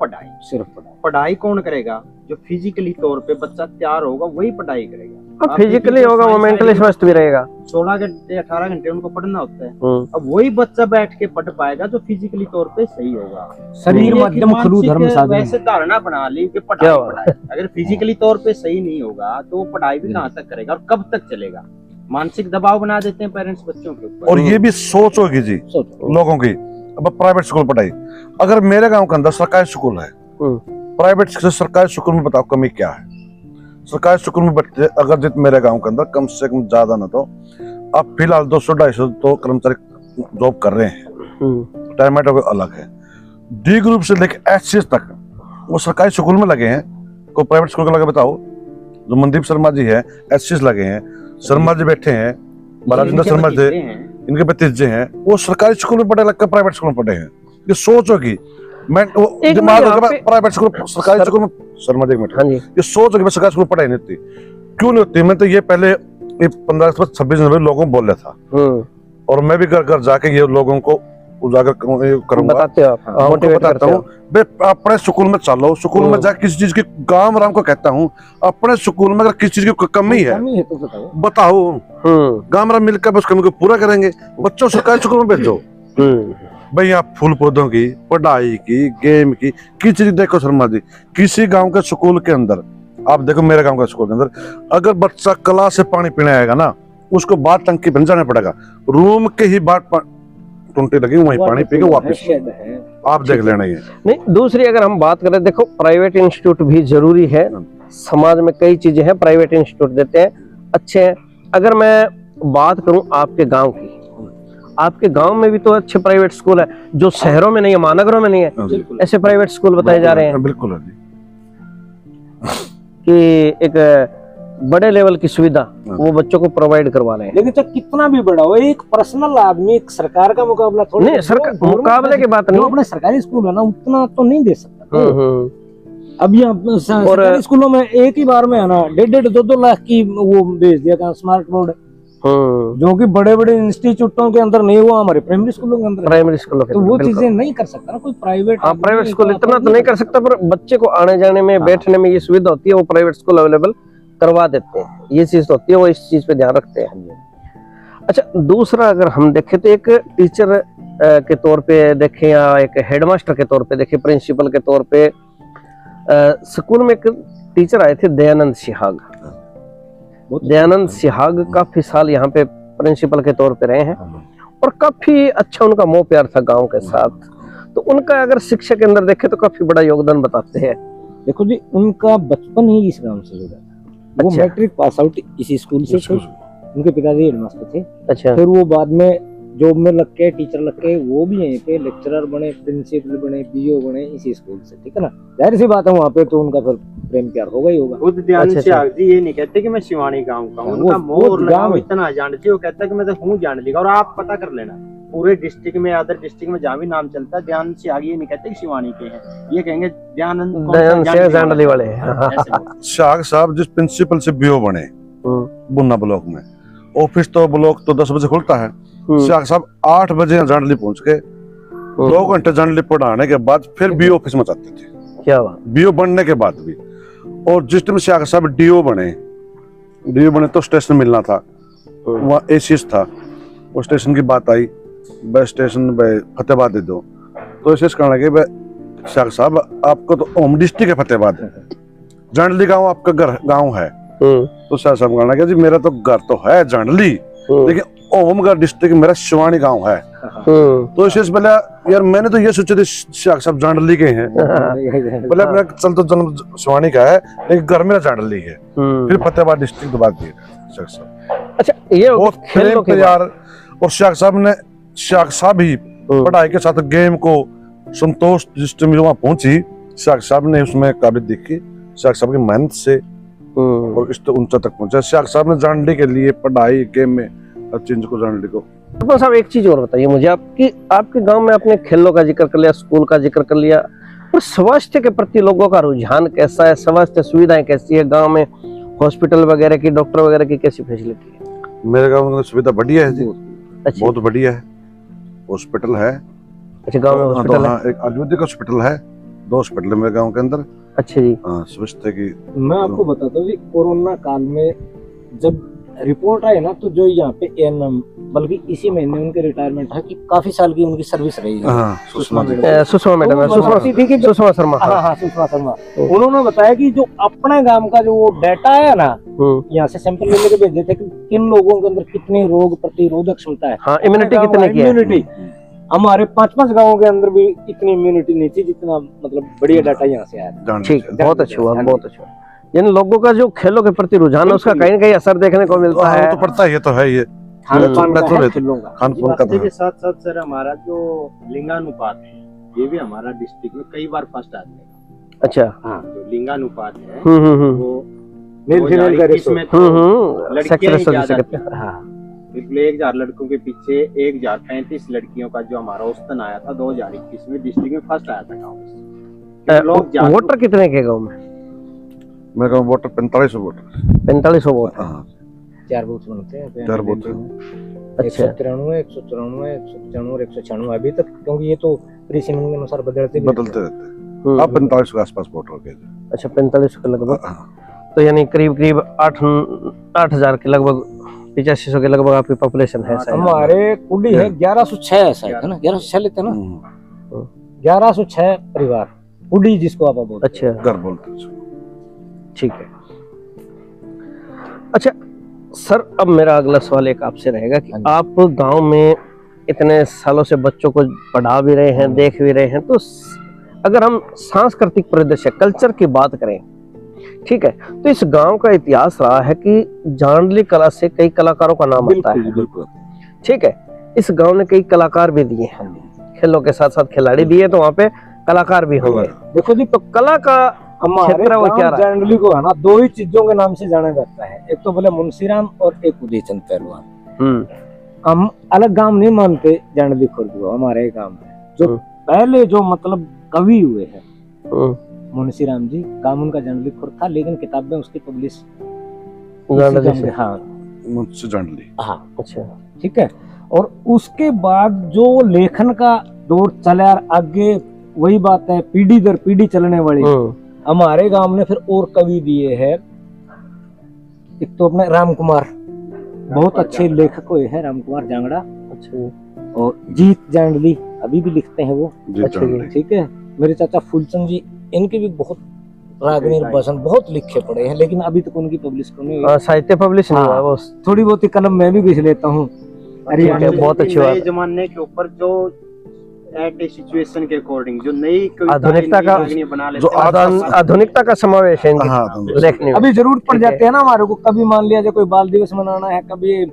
पढ़ाई कौन करेगा? जो फिजिकली तौर पे बच्चा तैयार होगा वही पढ़ाई करेगा। फिजिकली होगा वो मेंटली स्वस्थ भी रहेगा। 16 घंटे 18 घंटे उनको पढ़ना होता है। अब वही बच्चा बैठ के पढ़ पाएगा जो फिजिकली तौर पे सही होगा। शरीर मध्यम खलु धर्म साधन, वैसे धारणा बना ली कि पढ़ाई अगर फिजिकली तौर पे सही नहीं होगा तो वो पढ़ाई भी कहाँ तक करेगा और कब तक चलेगा? मानसिक दबाव बना देते हैं पेरेंट्स बच्चों के ऊपर। और ये भी सोच होगी जी लोगों की। अब प्राइवेट स्कूल पढ़ाई, अगर मेरे गांव के अंदर सरकारी स्कूल है, प्राइवेट से सरकारी स्कूल में बताओ कमी क्या है? सरकारी स्कूल में बच्चे अगर जित मेरे गांव के अंदर कम से कम ज्यादा ना तो अब फिलहाल 200-250 तो कर्मचारी जॉब कर रहे हैं, टाइमेट अलग है। डी ग्रुप से लेकर एचसीएस तक वो सरकारी स्कूल में लगे हैं। कोई प्राइवेट स्कूल का लगे बताओ? जो मनदीप शर्मा जी है एचसीएस लगे हैं, शर्मा जी बैठे हैं, राजेंद्र शर्मा जी, इनके भतीजे हैं, वो सरकारी स्कूल में पढ़े, लगकर प्राइवेट स्कूल में पढ़े हैं। ये सोच होगी प्राइवेट स्कूल सरकारी स्कूल में शर्मा जी बैठे, ये सोच होगी सरकारी स्कूल पढ़ाई नहीं होती। क्यों नहीं होती? मैं तो ये पहले 15-26 जनवरी लोगों को बोल रहा था और मैं भी घर घर जाके ये लोगों को उजागर करूंगा, बताता हूँ। अपने स्कूल में चलो, स्कूल में जाकर किसी चीज की गांव राम को कहता हूँ, अपने स्कूल में अगर किसी चीज की कमी है बताओ, गांव राम मिलकर उस कमी को पूरा करेंगे। बच्चों सरकारी स्कूल में भेजो भाई। आप फूल पौधों की, पढ़ाई की, गेम की चीज देखो शर्मा जी, किसी गांव के स्कूल के अंदर आप देखो, मेरे गांव के स्कूल के अंदर अगर बच्चा कला से पानी पीने आएगा ना, उसको बाहर टंकी पे जाना पड़ेगा, रूम के ही बाहर टूंटी लगी वहीं पानी पी के वापस आप देख लेना। ये नहीं, दूसरी अगर हम बात करें, देखो प्राइवेट इंस्टीट्यूट भी जरूरी है। समाज में कई चीजें हैं, प्राइवेट इंस्टीट्यूट देते हैं, अच्छे हैं। अगर मैं बात करूं आपके गांव की, आपके गांव में भी तो अच्छे प्राइवेट स्कूल है जो शहरों में नहीं है, महानगरों में नहीं है, ऐसे प्राइवेट स्कूल बताए जा रहे हैं। बिल्कुल कि एक बड़े लेवल की सुविधा वो बच्चों को प्रोवाइड करवा रहे हैं। लेकिन तो कितना भी बड़ा हो, एक पर्सनल आदमी एक सरकार का मुकाबला थोड़ी नहीं, सरकार मुकाबले की बात नहीं, अपने सरकारी स्कूल है ना उतना तो नहीं दे सकता। अब यहाँ सरकारी स्कूलों में एक ही बार में है ना 1.5-2 लाख की वो भेज दिया था स्मार्ट बोर्ड, जो कि बड़े बड़े इंस्टीट्यूटों के अंदर नहीं हुआ, हमारे प्राइमरी स्कूलों के अंदर, प्राइमरी स्कूलों के, तो वो चीजें नहीं कर सकता ना कोई प्राइवेट। हाँ, प्राइवेट स्कूल इतना तो नहीं कर सकता, पर बच्चे को आने जाने में, बैठने में ये सुविधा होती है, वो प्राइवेट स्कूल अवेलेबल करवा देते हैं। ये चीज तो होती है, वो इस चीज पे ध्यान रखते हैं। अच्छा, दूसरा अगर हम देखें तो एक टीचर के तौर पे देखें या एक हेडमास्टर के तौर पे देखें, प्रिंसिपल के तौर पे, स्कूल में एक टीचर आए थे दयानंद सिहाग। दयानंद सिहाग काफी साल यहाँ पे प्रिंसिपल के तौर पे रहे हैं और काफी अच्छा उनका मोह प्यार था गांव के साथ। तो उनका अगर शिक्षा के अंदर देखें तो काफी बड़ा योगदान बताते हैं। देखो जी, उनका बचपन ही इस गांव से जुड़ा था। वो मैट्रिक पास आउट इसी स्कूल से थे, उनके पिताजी हेडमास्टर थे। अच्छा। फिर वो बाद में जॉब में लग के, टीचर लग के, वो भी यहीं पे लेक्चरर बने, प्रिंसिपल बने, पीओ बने इसी स्कूल से, ठीक है ना। जाहिर सी बात है वहाँ पे तो उनका फिर प्रेम प्यार होगा ही होगा। खुद दयानंद सिहाग जी ये नहीं कहते कि मैं शिवानी गांव का हूँ, उनका मोर लगाव इतना जानते हो, कहता है कि मैं तो हूँ जान लिखा। और आप पता कर लेना पूरे डिस्ट्रिक्ट में, अदर डिस्ट्रिक्ट में जहाँ भी नाम चलता है, दयानंद सिहाग ये नहीं कहते कि शिवानी के हैं, ये कहेंगे दयानंद जानली वाले। सिहाग साहब जिस प्रिंसिपल से बीओ बने बुन्ना ब्लॉक में, ऑफिस तो ब्लॉक तो 10 बजे खुलता है, शाख साहब 8 बजे यहाँ जांडली पहुंच के 2 घंटे जांडली पढ़ाने के बाद फिर बीओ ऑफिस में जाते थे। क्या बात। बीओ बनने के बाद भी, और जिस टाइम शाख साहब डीओ बने तो स्टेशन मिलना था, वहाँ एसीएस था, वो स्टेशन की बात आई, बस स्टेशन फतेहाबाद दे दो, तो एसीएस कहने लगे भाई शाख साहब आपको तो होम डिस्ट्रिक्ट है फतेहाबाद है, जांडली गाँव आपका घर गाँव है। तो शाह साहब कहने लगे जी मेरा तो घर तो है जांडली, लेकिन ओमगढ़ डिस्ट्रिक्ट मेरा शिवानी गांव है। तो इसे बोला यार मैंने तो ये सोचा था शाख साहब जांडली के हैं, बोला मेरा चल तो जन्म शिवानी का है लेकिन घर मेरा जांडली है। फिर फतेहाबाद डिस्ट्रिक्ट बात की शाख साहब। अच्छा ये बहुत प्रेम प्यार, और शाख साहब ही पढ़ाई के साथ गेम को संतोष जिस टाइम वहाँ पहुंची, शाख साहब ने उसमें काबिल देखी, शाख साहब की मेहनत से और इस तो ऊंचा तक पहुंचा। शाख साहब ने जांडली के लिए पढ़ाई गेम में हर चीज को जांडली को। सरपंच साहब एक चीज और बताइए मुझे, आपके गांव में आपने खेलों का जिक्र कर लिया, स्कूल का जिक्र कर लिया, और स्वास्थ्य के प्रति लोगों का रुझान कैसा है, स्वास्थ्य सुविधाएं कैसी है गांव में, हॉस्पिटल वगैरह की, डॉक्टर वगैरह की कैसी फैसिलिटी है? मेरे गांव में सुविधा बढ़िया है जी, अच्छा बहुत बढ़िया है। हॉस्पिटल है, अच्छा गांव में हॉस्पिटल है, एक आयुर्वेदिक हॉस्पिटल है, 2 हॉस्पिटल है मेरे गांव के अंदर। अच्छा जी। स्वास्थ्य की मैं आपको बताता हूँ कोरोना काल में जब रिपोर्ट आई ना, तो जो यहाँ पे एएनएम, बल्कि इसी महीने उनके रिटायरमेंट है कि काफी साल की उनकी सर्विस रही है। सुषमा मैडम है, सुषमा शर्मा। हाँ सुषमा शर्मा। उन्होंने बताया कि जो अपने गांव का जो डाटा है ना, यहाँ से सैंपल लेने के भेजे थे कि किन लोगों के अंदर कितनी रोग प्रतिरोधक क्षमता है, हाँ इम्यूनिटी कितनी की है। इम्यूनिटी हमारे 5-5 गाँवों के अंदर भी इतनी इम्यूनिटी नहीं थी जितना मतलब बढ़िया डाटा यहाँ से आया। ठीक, बहुत अच्छा हुआ, बहुत अच्छा। यानी लोगों का जो खेलों के प्रति रुझान है उसका कहीं ना कहीं असर देखने को मिलता है। तो पड़ता है, ये तो है, ये खान-पान का के साथ साथ सर हमारा जो लिंगानुपात है ये भी हमारा डिस्ट्रिक्ट में कई बार फर्स्ट आता है। अच्छा हाँ, जो लिंगानुपात है वो मेल फीमेल का रेशो में लड़कियां ही ज्यादा थी। हाँ 1000 लड़कों के पीछे 1035 लड़कियों का जो हमारा औसतन आया था 2021 में, डिस्ट्रिक्ट में फर्स्ट आया था गाँव में। वोटर कितने के गाँव में? मेरे गाँव वोटर 4500 वोटर। 4500 वोट। 4 बूथ बनते हैं, 4 बूथ। अच्छा 193, 194, 195 और 196 अभी तक, क्योंकि ये तो प्रीसिमन के अनुसार बदलते रहते हैं। अब 45 के आसपास वोट हो गए। अच्छा 45 के लगभग, तो यानी करीब 8,000 के लगभग, 8500 के लगभग आपकी पॉपुलेशन है। हमारे कुडी है 1106 है ना, 1106 लेते हैं ना, 1106 परिवार कुडी जिसको आप बोलते। अच्छा घर बोलते हैं, ठीक है। अच्छा सर, अब मेरा अगला सवाल एक आपसे रहेगा कि आप गांव में इतने सालों से बच्चों को पढ़ा भी रहे हैं, देख भी रहे हैं, तो अगर हम सांस्कृतिक परिदृश्य कल्चर की बात करें, ठीक है, तो इस गांव का इतिहास रहा है कि जांडली कला से कई कलाकारों का नाम आता है। ठीक है, इस गांव ने कई कलाकार भी दिए हैं, खेलों के साथ साथ खिलाड़ी दिए, तो वहाँ पे कलाकार भी होंगे। देखो जी, तो कला का हमारे जांडली को है ना 2 ही चीजों के नाम से जाना जाता है, एक तो बोले मुंशीराम और एक उदयचंद पहलवान। हम अलग गांव नहीं मानते जांडली खुर्द को, हमारे गांव में जो पहले जो मतलब कवि हुए हैं मुंशीराम जी, गांव उनका जांडली खुर्द था, लेकिन किताबें उसकी पब्लिश जांडली। हाँ अच्छा ठीक है। और उसके बाद जो लेखन का दौर चला आगे, वही बात है पीढ़ी दर पीढ़ी चलने वाली। हमारे गांव ने फिर और कवि दिए हैं, एक तो अपने राम कुमार, बहुत अच्छे लेखक हुए हैं, राम कुमार जांगड़ा। अच्छा, और जीत जांडली अभी भी लिखते हैं वो। ठीक है, मेरे चाचा फूलचंद जी, इनके भी बहुत रागनी भाषण बहुत लिखे पड़े हैं, लेकिन अभी तक उनकी पब्लिश नहीं हुई, साहित्य पब्लिश नहीं हुआ। वो थोड़ी बहुत ही कलम मैं भी घिस लेता हूँ। अरे बहुत अच्छी बात है, जमाने के ऊपर जो एट ए सिचुएशन के अकॉर्डिंग जो नई आधुनिकता का बना लेते जो आधुनिकता का समावेश है लेखनी में। अभी जरूरत पड़ जाते हैं ना हमारे को, कभी मान लिया जाए कोई बाल दिवस मनाना है, कभी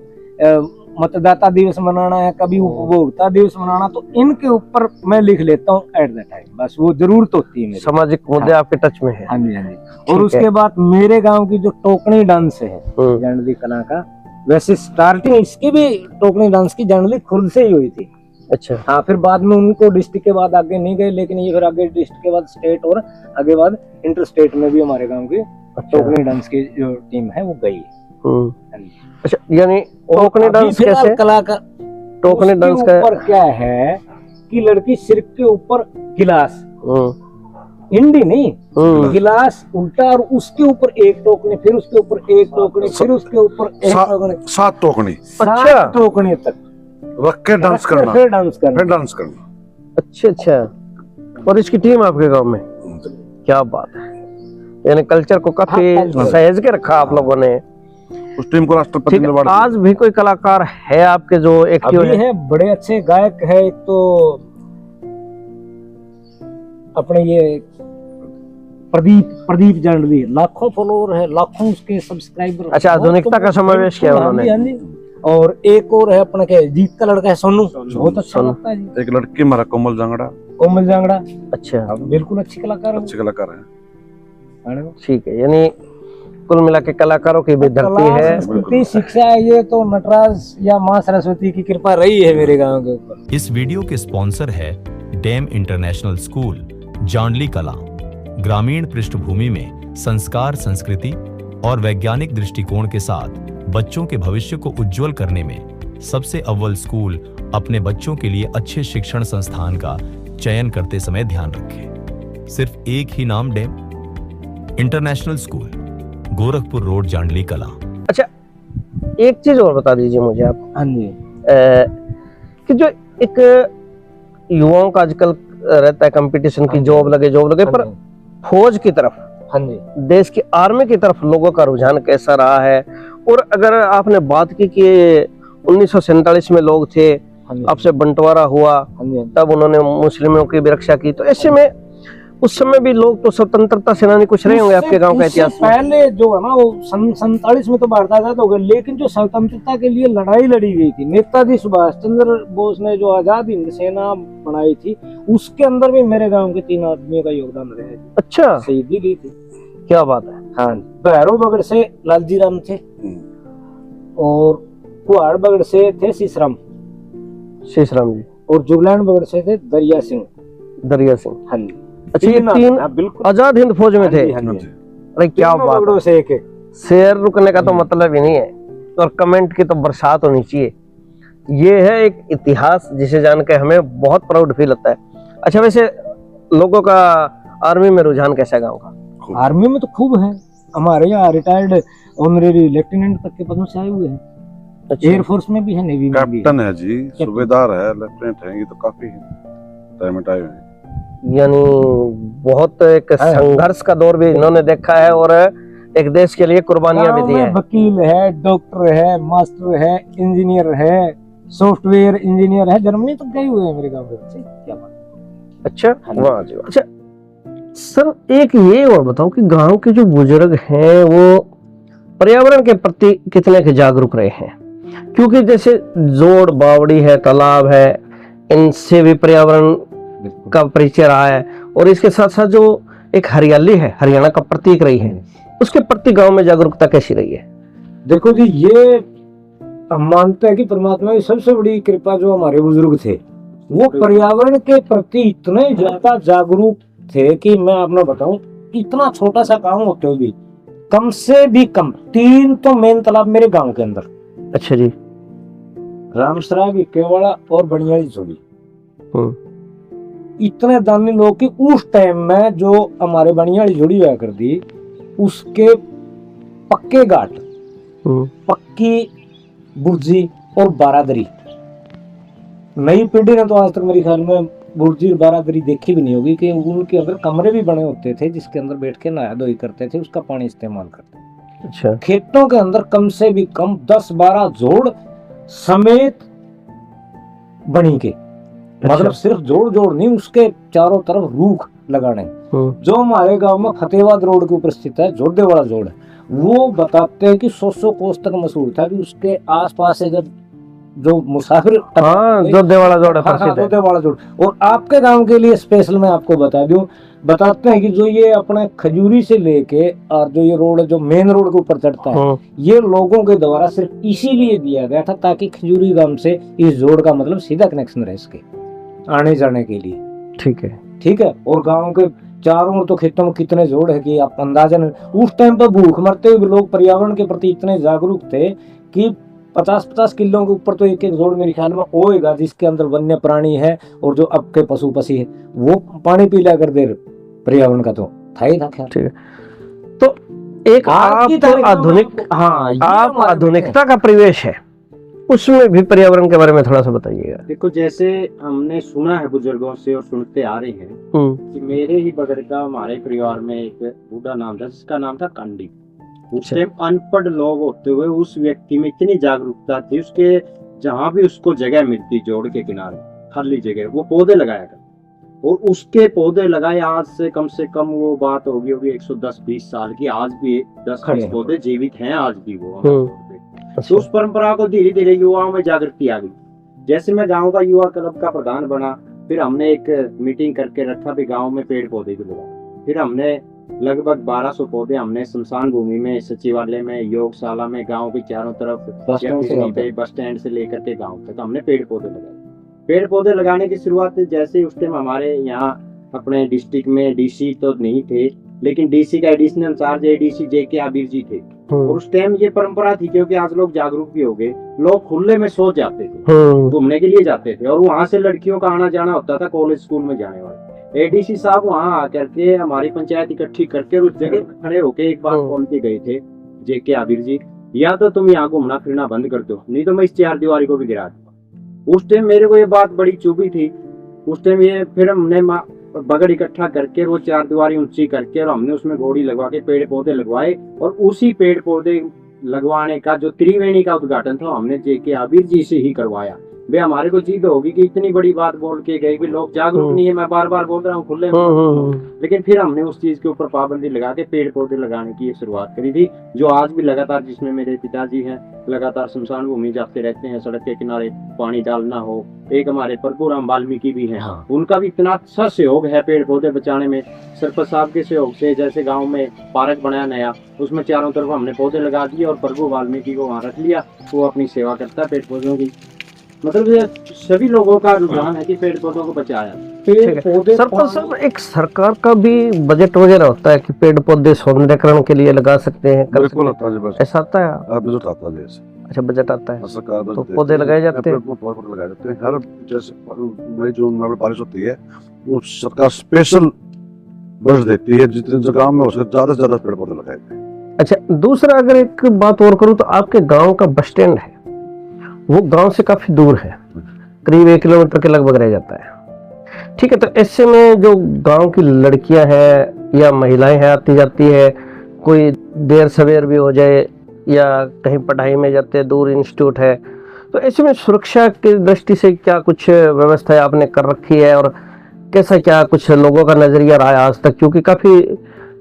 मतदाता दिवस मनाना है, कभी उपभोक्ता दिवस मनाना, तो इनके ऊपर मैं लिख लेता हूँ एट द टाइम, बस वो जरूरत होती है। सामाजिक मुद्दे आपके टच में है। हाँ जी हाँ जी। और उसके बाद मेरे गाँव की जो टोकनी डांस है जांडली कला का, वैसे स्टार्टिंग इसकी भी टोकनी डांस की जांडली खुर्द से ही हुई थी। अच्छा हाँ, फिर बाद में उनको डिस्ट्रिक्ट के बाद आगे नहीं गए, लेकिन ये फिर आगे डिस्ट्रिक्ट के बाद स्टेट और आगे बाद इंटर स्टेट में भी हमारे गांव की टोकनी डांस की जो टीम है वो गई। अच्छा, यानी टोकनी डांस कैसे कला का टोकने उसके डांस का ऊपर क्या है कि लड़की सिर के ऊपर गिलास, इंडी नहीं, गिलास उल्टा, और उसके ऊपर एक टोकनी, फिर उसके ऊपर एक टोकनी, फिर उसके ऊपर एक टोकनी, 7 टोकनी अच्छा। 7 टोकनी तक रख के डांस करना, फिर डांस करना, फिर डांस करना। अच्छा अच्छा। और इसकी टीम आपके गांव में, क्या बात है, यानी कल्चर को काफी सहेज के रखा आप लोगों ने। उस टीम को राष्ट्रपति ठीक ने है, अवार्ड आज भी कोई कलाकार है आपके जो एक्टिव अभी है, बड़े अच्छे गायक है। एक तो अपने ये प्रदीप जांडली, लाखों फॉलोअर है, लाखों उसके सब्सक्राइबर। अच्छा, आधुनिकता का समावेश किया उन्होंने। हाँ जी। और एक और है अपना के जीत का लड़का है सोनू, बहुत अच्छा लगता है जी। एक लड़की हमारा कोमल जांगड़ा, कोमल जांगड़ा, अच्छा, बिल्कुल अच्छी कलाकार है, अच्छे कलाकार है। ठीक है। यानी कुल मिला के कलाकारों की भी धरती कला, है। संस्कृति, शिक्षा, ये तो नटराज या माँ सरस्वती की कृपा रही है मेरे गांव के ऊपर। इस वीडियो के स्पॉन्सर है डैम इंटरनेशनल स्कूल, जांडली कला। ग्रामीण पृष्ठभूमि में संस्कार, संस्कृति और वैज्ञानिक दृष्टिकोण के साथ बच्चों के भविष्य को उज्जवल करने में सबसे अव्वल स्कूल अपने बच्चों के लिए अच्छे शिक्षण संस्थान का चयन करते समय ध्यान रखें। सिर्फ एक ही नाम, dam international school, Gorakhpur road, Jandli कला। अच्छा, एक चीज और बता दीजिए मुझे आप, हाँ जी, कि जो एक युवाओं का आजकल रहता है कंपटीशन की, जॉब लगे, पर फौज की तरफ, हाँ जी, देश की आर्मी की तरफ लोगों का रुझान कैसा रहा है? और अगर आपने बात की कि 1947 में लोग थे, हाँ जी, आपसे बंटवारा हुआ, हाँ जी, तब उन्होंने मुस्लिमों की भी रक्षा की, तो ऐसे में उस समय भी लोग तो स्वतंत्रता सेनानी कुछ रहे होंगे आपके गांव का इतिहास में। पहले जो है ना, वो 47 में तो भारत आजाद हो गया, लेकिन जो स्वतंत्रता के लिए लड़ाई लड़ी गई थी, नेताजी सुभाष चंद्र बोस ने जो आजाद हिंद सेना बनाई थी, उसके अंदर भी मेरे गांव के 3 आदमियों का योगदान रहा है। अच्छा, शहीदी ली थी। क्या बात है। हाँ, भैरव बगड़ से लालजी राम थे, और कुहाड़ बगड़ से थे शीशराम शीशराम जी, और जुगलैंड बगड़ से थे दरिया सिंह। हाँ जी। अच्छा, ये 3 बिल्कुल आजाद हिंद फौज में थे। हाँ जी। अरे क्या बात है। से एक शेर रुकने का तो मतलब ही नहीं है, और कमेंट की तो बरसात होनी चाहिए। ये है एक इतिहास जिसे जान के हमें बहुत प्राउड फील होता है। अच्छा, वैसे लोगों का आर्मी में रुझान कैसा है गाँव का? आर्मी में तो खूब है, हमारे यहाँ रिटायर्ड ऑनरेरी लेफ्टिनेंट तक के पदों से आए हुए हैं। अच्छा। एयरफोर्स में भी है, नेवी में भी है। कैप्टन है जी, सूबेदार है, लेफ्टिनेंट है, ये तो काफी है, टाइम आए हैं। यानी बहुत एक संघर्ष का दौर भी इन्होंने देखा है, और एक देश के लिए कुर्बानियां भी दी है। वकील है, डॉक्टर है, मास्टर है, इंजीनियर है, सॉफ्टवेयर इंजीनियर है, जर्मनी तक गए हुए हैं मेरे गांव के बच्चे। क्या बात। अच्छा, वाह जी वाह। अच्छा सर, एक ये और बताओ कि गांव के जो बुजुर्ग हैं वो पर्यावरण के प्रति कितने के जागरूक रहे हैं? क्योंकि जैसे जोड़ बावड़ी है, तालाब है, इनसे भी पर्यावरण का परिचय रहा है, और इसके साथ साथ जो एक हरियाली है, हरियाणा का प्रतीक रही है, उसके प्रति गांव में जागरूकता कैसी रही है? देखो जी, ये हम मानते हैं कि परमात्मा की सबसे बड़ी कृपा जो हमारे बुजुर्ग थे, वो पर्यावरण के प्रति इतने ज्यादा जागरूक थे कि मैं आपने बताऊं, इतना छोटा सा गांव होते हुए भी कम से भी कम 3 तो मेन तालाब मेरे गांव के अंदर। अच्छा जी। रामसरा, केवाड़ा और बनियाली झोली, इतने दानी लोग कि उस टाइम में जो हमारे बनियाली जोड़ी हुआ कर दी, उसके पक्के घाट, पक्की बुर्जी और बारादरी, नई पीढ़ी ने तो आज तक मेरे ख्याल में बुर्जी और बारादरी देखी भी नहीं होगी, कि उनके अंदर कमरे भी बने होते थे जिसके अंदर बैठ के नहा धोई करते थे, उसका पानी इस्तेमाल करते थे। अच्छा। खेतों के अंदर कम से भी कम 10-12 जोड़ समेत बनी के, मतलब सिर्फ जोड़ नहीं, उसके चारों तरफ रूख लगाने। जो हमारे गांव में फतेहाबाद रोड के ऊपर स्थित है, जोधे वाला जोड़ है, वो बताते हैं कि 100 कोस तक मशहूर था, कि उसके आसपास से जब जो मुसाफिर, जोधे वाला जोड़ है, जोधे वाला जोड़। और आपके गांव के लिए स्पेशल मैं आपको बता दूं, बताते हैं कि जो ये अपने खजूरी से लेके और जो ये रोड, जो मेन रोड के ऊपर चढ़ता है, ये लोगों के द्वारा सिर्फ इसीलिए दिया गया था ताकि खजूरी गांव से इस जोड़ का मतलब सीधा कनेक्शन रहे इसके आने जाने के लिए। ठीक है। और गांव के चारों ओर तो खेतों में कितने जोड़ है कि आप अंदाजन, उस टाइम पर भूख मरते हुए लोग पर्यावरण के प्रति इतने जागरूक थे कि 50-50 किलो के ऊपर तो एक एक जोड़ मेरे ख्याल में होएगा, जिसके अंदर वन्य प्राणी है और जो अब के पशु पक्षी है वो पानी पी लिया कर देर, पर्यावरण का तो था ही था ख्याल। ठीक है, तो एक आज की आप तारीख में आधुनिक, हाँ, ये आप हमारे आधुनिकता का परिवेश है, उसमें भी पर्यावरण के बारे में थोड़ा सा बताइएगा। देखो, जैसे हमने सुना है बुजुर्गों से और सुनते आ रहे हैं कि मेरे ही बगल का हमारे परिवार में एक बूढ़ा नाम था जिसका नाम था कांडी। उस टाइम अनपढ़ लोग होते हुए उस व्यक्ति में इतनी जागरूकता थी, उसके जहाँ भी उसको जगह मिलती जोड़ के किनारे खाली जगह वो पौधे लगाया करता, और उसके पौधे लगाए आज से कम वो बात होगी 110-20 साल की, आज भी 10-20 पौधे जीवित हैं आज भी वो। तो उस परंपरा को धीरे धीरे युवाओं में जागृति आ गई। जैसे मैं गांव का युवा क्लब का प्रधान बना, फिर हमने एक मीटिंग करके रखा भी गांव में पेड़ पौधे भी लगाए। फिर हमने लगभग 1200 पौधे हमने शमशान भूमि में, सचिवालय में, योगशाला में, गांव के चारों तरफ बस स्टैंड से लेकर के गांव तक हमने पेड़ पौधे लगाए। पेड़ पौधे लगाने की शुरुआत जैसे उस टाइम हमारे यहाँ अपने डिस्ट्रिक्ट में डीसी तो नहीं थे, लेकिन डीसी का एडिशनल चार्ज एडीसी जेके आबिर जी थे। और उस टाइम ये परंपरा थी, क्योंकि आज लोग जागरूक भी हो गए, लोग खुले में सोच जाते थे, घूमने के लिए जाते थे, और वहां से लड़कियों का आना जाना होता था कॉलेज स्कूल में जाने वाले। एडीसी साहब वहां आकर के हमारी पंचायत इकट्ठी करके उस जगह खड़े होके एक बात बोल के गए थे, जेके आबिर जी, या तो तुम यहाँ घूमना फिरना बंद कर दो, नहीं तो मैं इस 4 दीवारी को भी गिरा दूंगा। उस टाइम मेरे को ये बात बड़ी चुभी थी। उस टाइम ये फिर हमने बगड़ इकट्ठा करके वो 4 दीवारी ऊंची करके और हमने उसमें घोड़ी लगवा के पेड़ पौधे लगवाए, और उसी पेड़ पौधे लगवाने का जो त्रिवेणी का उद्घाटन था हमने जेके आबिर जी से ही करवाया। वे हमारे को जीत होगी कि इतनी बड़ी बात बोल के गए, भी लोग जागरूक नहीं है, मैं बार बार बोल रहा हूँ खुले में। लेकिन फिर हमने उस चीज के ऊपर पाबंदी लगा के पेड़ पौधे लगाने की शुरुआत करी थी, जो आज भी लगातार, जिसमें मेरे पिताजी हैं, लगातार शमशान भूमि जाते रहते हैं, सड़क के किनारे पानी डालना हो। एक हमारे परशुराम वाल्मीकि भी हैं, उनका भी इतना अच्छा सहयोग है पेड़ पौधे बचाने में। सरपंच साहब के सहयोग से जैसे गांव में पार्क बनाया नया, उसमें चारों तरफ हमने पौधे लगा दिए और प्रभु वाल्मीकि को वहां रख लिया, वो अपनी सेवा करता है पेड़ पौधों की। मतलब ये सभी लोगों का रुझान है कि पेड़ पौधों को बचाया। पेड़ पौधे सरपंच साहब, एक सरकार का भी बजट वगैरह होता है कि पेड़ पौधे सौंदर्यकरण के लिए लगा सकते हैं, कर बिल्कुल सकते हैं। आता है, ऐसा आता है? बजट आता है जैसे। अच्छा, बजट आता है, सरकार तो पौधे लगाए जाते हैं? पौधे लगाए जाते हैं हर, जैसे मई जून में बारिश होती है वो सरकार स्पेशल बजट देती है, जितने जो गाँव में हो सके ज्यादा से ज्यादा पेड़ पौधे लगाए जाते हैं। अच्छा, दूसरा अगर एक बात और करूं तो आपके गांव का बस स्टैंड है, वो गांव से काफी दूर है, करीब 1 किलोमीटर के लगभग रह जाता है। ठीक है, तो ऐसे में जो गांव की लड़कियां हैं या महिलाएं हैं आती जाती है, कोई देर सवेर भी हो जाए या कहीं पढ़ाई में जाते हैं, दूर इंस्टीट्यूट है, तो ऐसे में सुरक्षा की दृष्टि से क्या कुछ व्यवस्था आपने कर रखी है, और कैसा क्या कुछ लोगों का नजरिया रहा है आज तक, क्योंकि काफी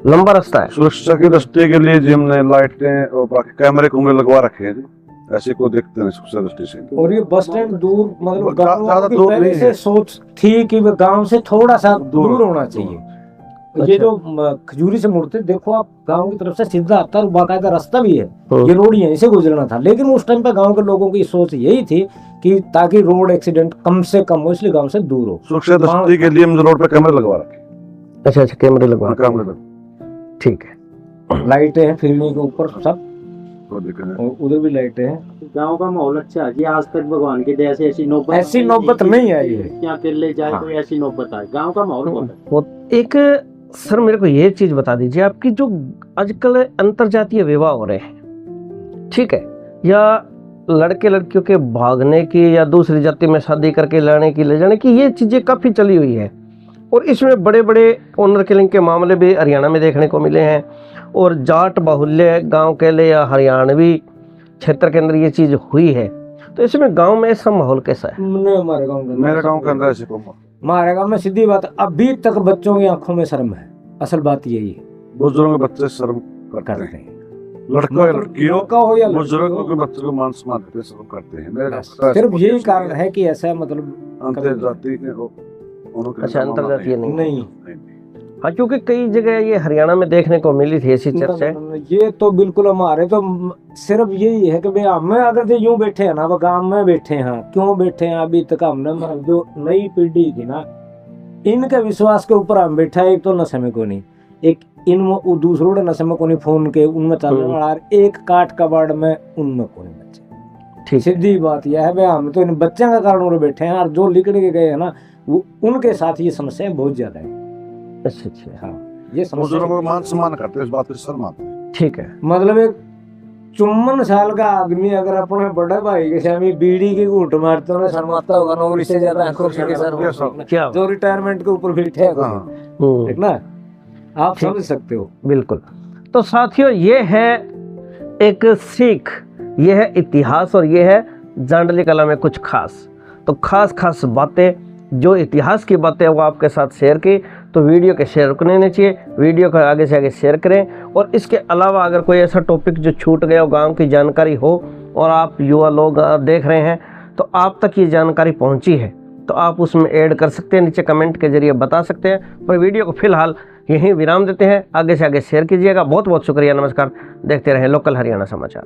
लंबा रास्ता है? सुरक्षा की दृष्टि के लिए जी हमने लाइटें और बाकी कैमरे कुमरे लगवा रखे हैं, ऐसे को देखते हैं सुरक्षा दृष्टि से। और ये बस स्टैंड दूर, मतलब ज्यादा गाँव की दूर पहले नहीं से है। सोच थी कि वो गांव से थोड़ा सा दूर होना चाहिए। ये जो खजूरी से मुड़ते देखो आप, गांव की तरफ से सीधा आता है, बाकायदा रास्ता भी है, ये रोड यहीं से गुजरना था। लेकिन उस टाइम पे गांव के लोगों की सोच यही थी कि ताकि रोड एक्सीडेंट कम से कम हो, इसलिए गांव से दूर हो। सुरक्षा दृष्टि के लिए हम रोड पे कैमरे लगवा रखे। अच्छा, कैमरे लगवा, कैमरे, ठीक है। लाइटें हैं फिरने के ऊपर सब, और उधर भी लाइटें हैं। गांव का माहौल अच्छा है जी, आज तक भगवान की दया से ऐसी नौबत नहीं आई है। क्या कर ले जाए तो ऐसी नौबत आए, गांव का माहौल बहुत। एक सर, मेरे को ये चीज बता दीजिए, आपकी जो आजकल अंतरजातीय विवाह हो रहे हैं, ठीक है, या लड़के लड़कियों के भागने की या दूसरी जाति में शादी करके लाने की ले जाने की, ये चीजें काफी चली हुई है, और इसमें बड़े बड़े ऑनर किलिंग के मामले भी हरियाणा में देखने को मिले हैं, और जाट बाहुल्य गांव के लिए या हरियाणवी क्षेत्र के अंदर ये चीज हुई है। तो इसमें गांव में ऐसा माहौल कैसा है? हमारे गांव में, मेरे गांव के अंदर ऐसे को हमारे गांव में सीधी बात, अभी तक बच्चों की आंखों में शर्म है। असल बात यही है, बुजुर्ग बच्चे शर्म करते हैं, लड़का या लड़कियों का हो या बुजुर्गों के बच्चों को मान सम्मान देते शर्म करते हैं। सिर्फ यही कारण है कि ऐसा, मतलब अंतरजातीय। अच्छा, अंतरजातीय नहीं। हाँ, क्योंकि कई जगह ये हरियाणा में देखने को मिली थी ऐसी चर्चा। ये तो बिल्कुल हमारे तो सिर्फ यही है कि भाई हमें अगर जो यूं बैठे हैं ना, वो गांव में बैठे हैं, क्यों बैठे हैं अभी तक हमने, जो नई पीढ़ी थी ना, इनके विश्वास के ऊपर हम बैठा है। एक तो नशे में को नहीं, एक इन दूसरों के नशे में को नहीं, फोन के उनमें चलने वाला, एक काट कबाड़ में उनमें को नहीं बच्चे। ठीक है। सीधी बात यह है भाई हम तो इन बच्चों का कारण और बैठे हैं और जो लिकड़ के गए हैं ना वो उनके साथ ये समस्याएं बहुत ज्यादा है। अच्छा अच्छा, हाँ ये बुजुर्गों समस्या को मान सम्मान करते हैं, इस बात को शर्माते हैं। ठीक है। मतलब एक 54 साल का आदमी अगर अपने बड़े भाई के सामने बीड़ी की घूंट मारते हो शर्माता होगा ना, और इससे ज्यादा आंखों से क्या जो रिटायरमेंट के ऊपर बैठे हैं हाँ। ठीक ना, आप ठीक। समझ सकते हो। बिल्कुल। तो साथियों ये है एक सीख, ये है इतिहास और ये है जांडली कला में कुछ खास। तो खास बातें, जो इतिहास की बातें वो आपके साथ शेयर की, तो वीडियो के शेयर रुकने नहीं चाहिए, वीडियो को आगे से आगे शेयर करें। और इसके अलावा अगर कोई ऐसा टॉपिक जो छूट गया हो, गांव की जानकारी हो और आप युवा लोग देख रहे हैं तो आप तक ये जानकारी पहुंची है तो आप उसमें ऐड कर सकते हैं, नीचे कमेंट के जरिए बता सकते हैं। पर वीडियो को फिलहाल यहीं विराम देते हैं, आगे से आगे शेयर कीजिएगा। बहुत बहुत शुक्रिया, नमस्कार। देखते रहें लोकल हरियाणा समाचार।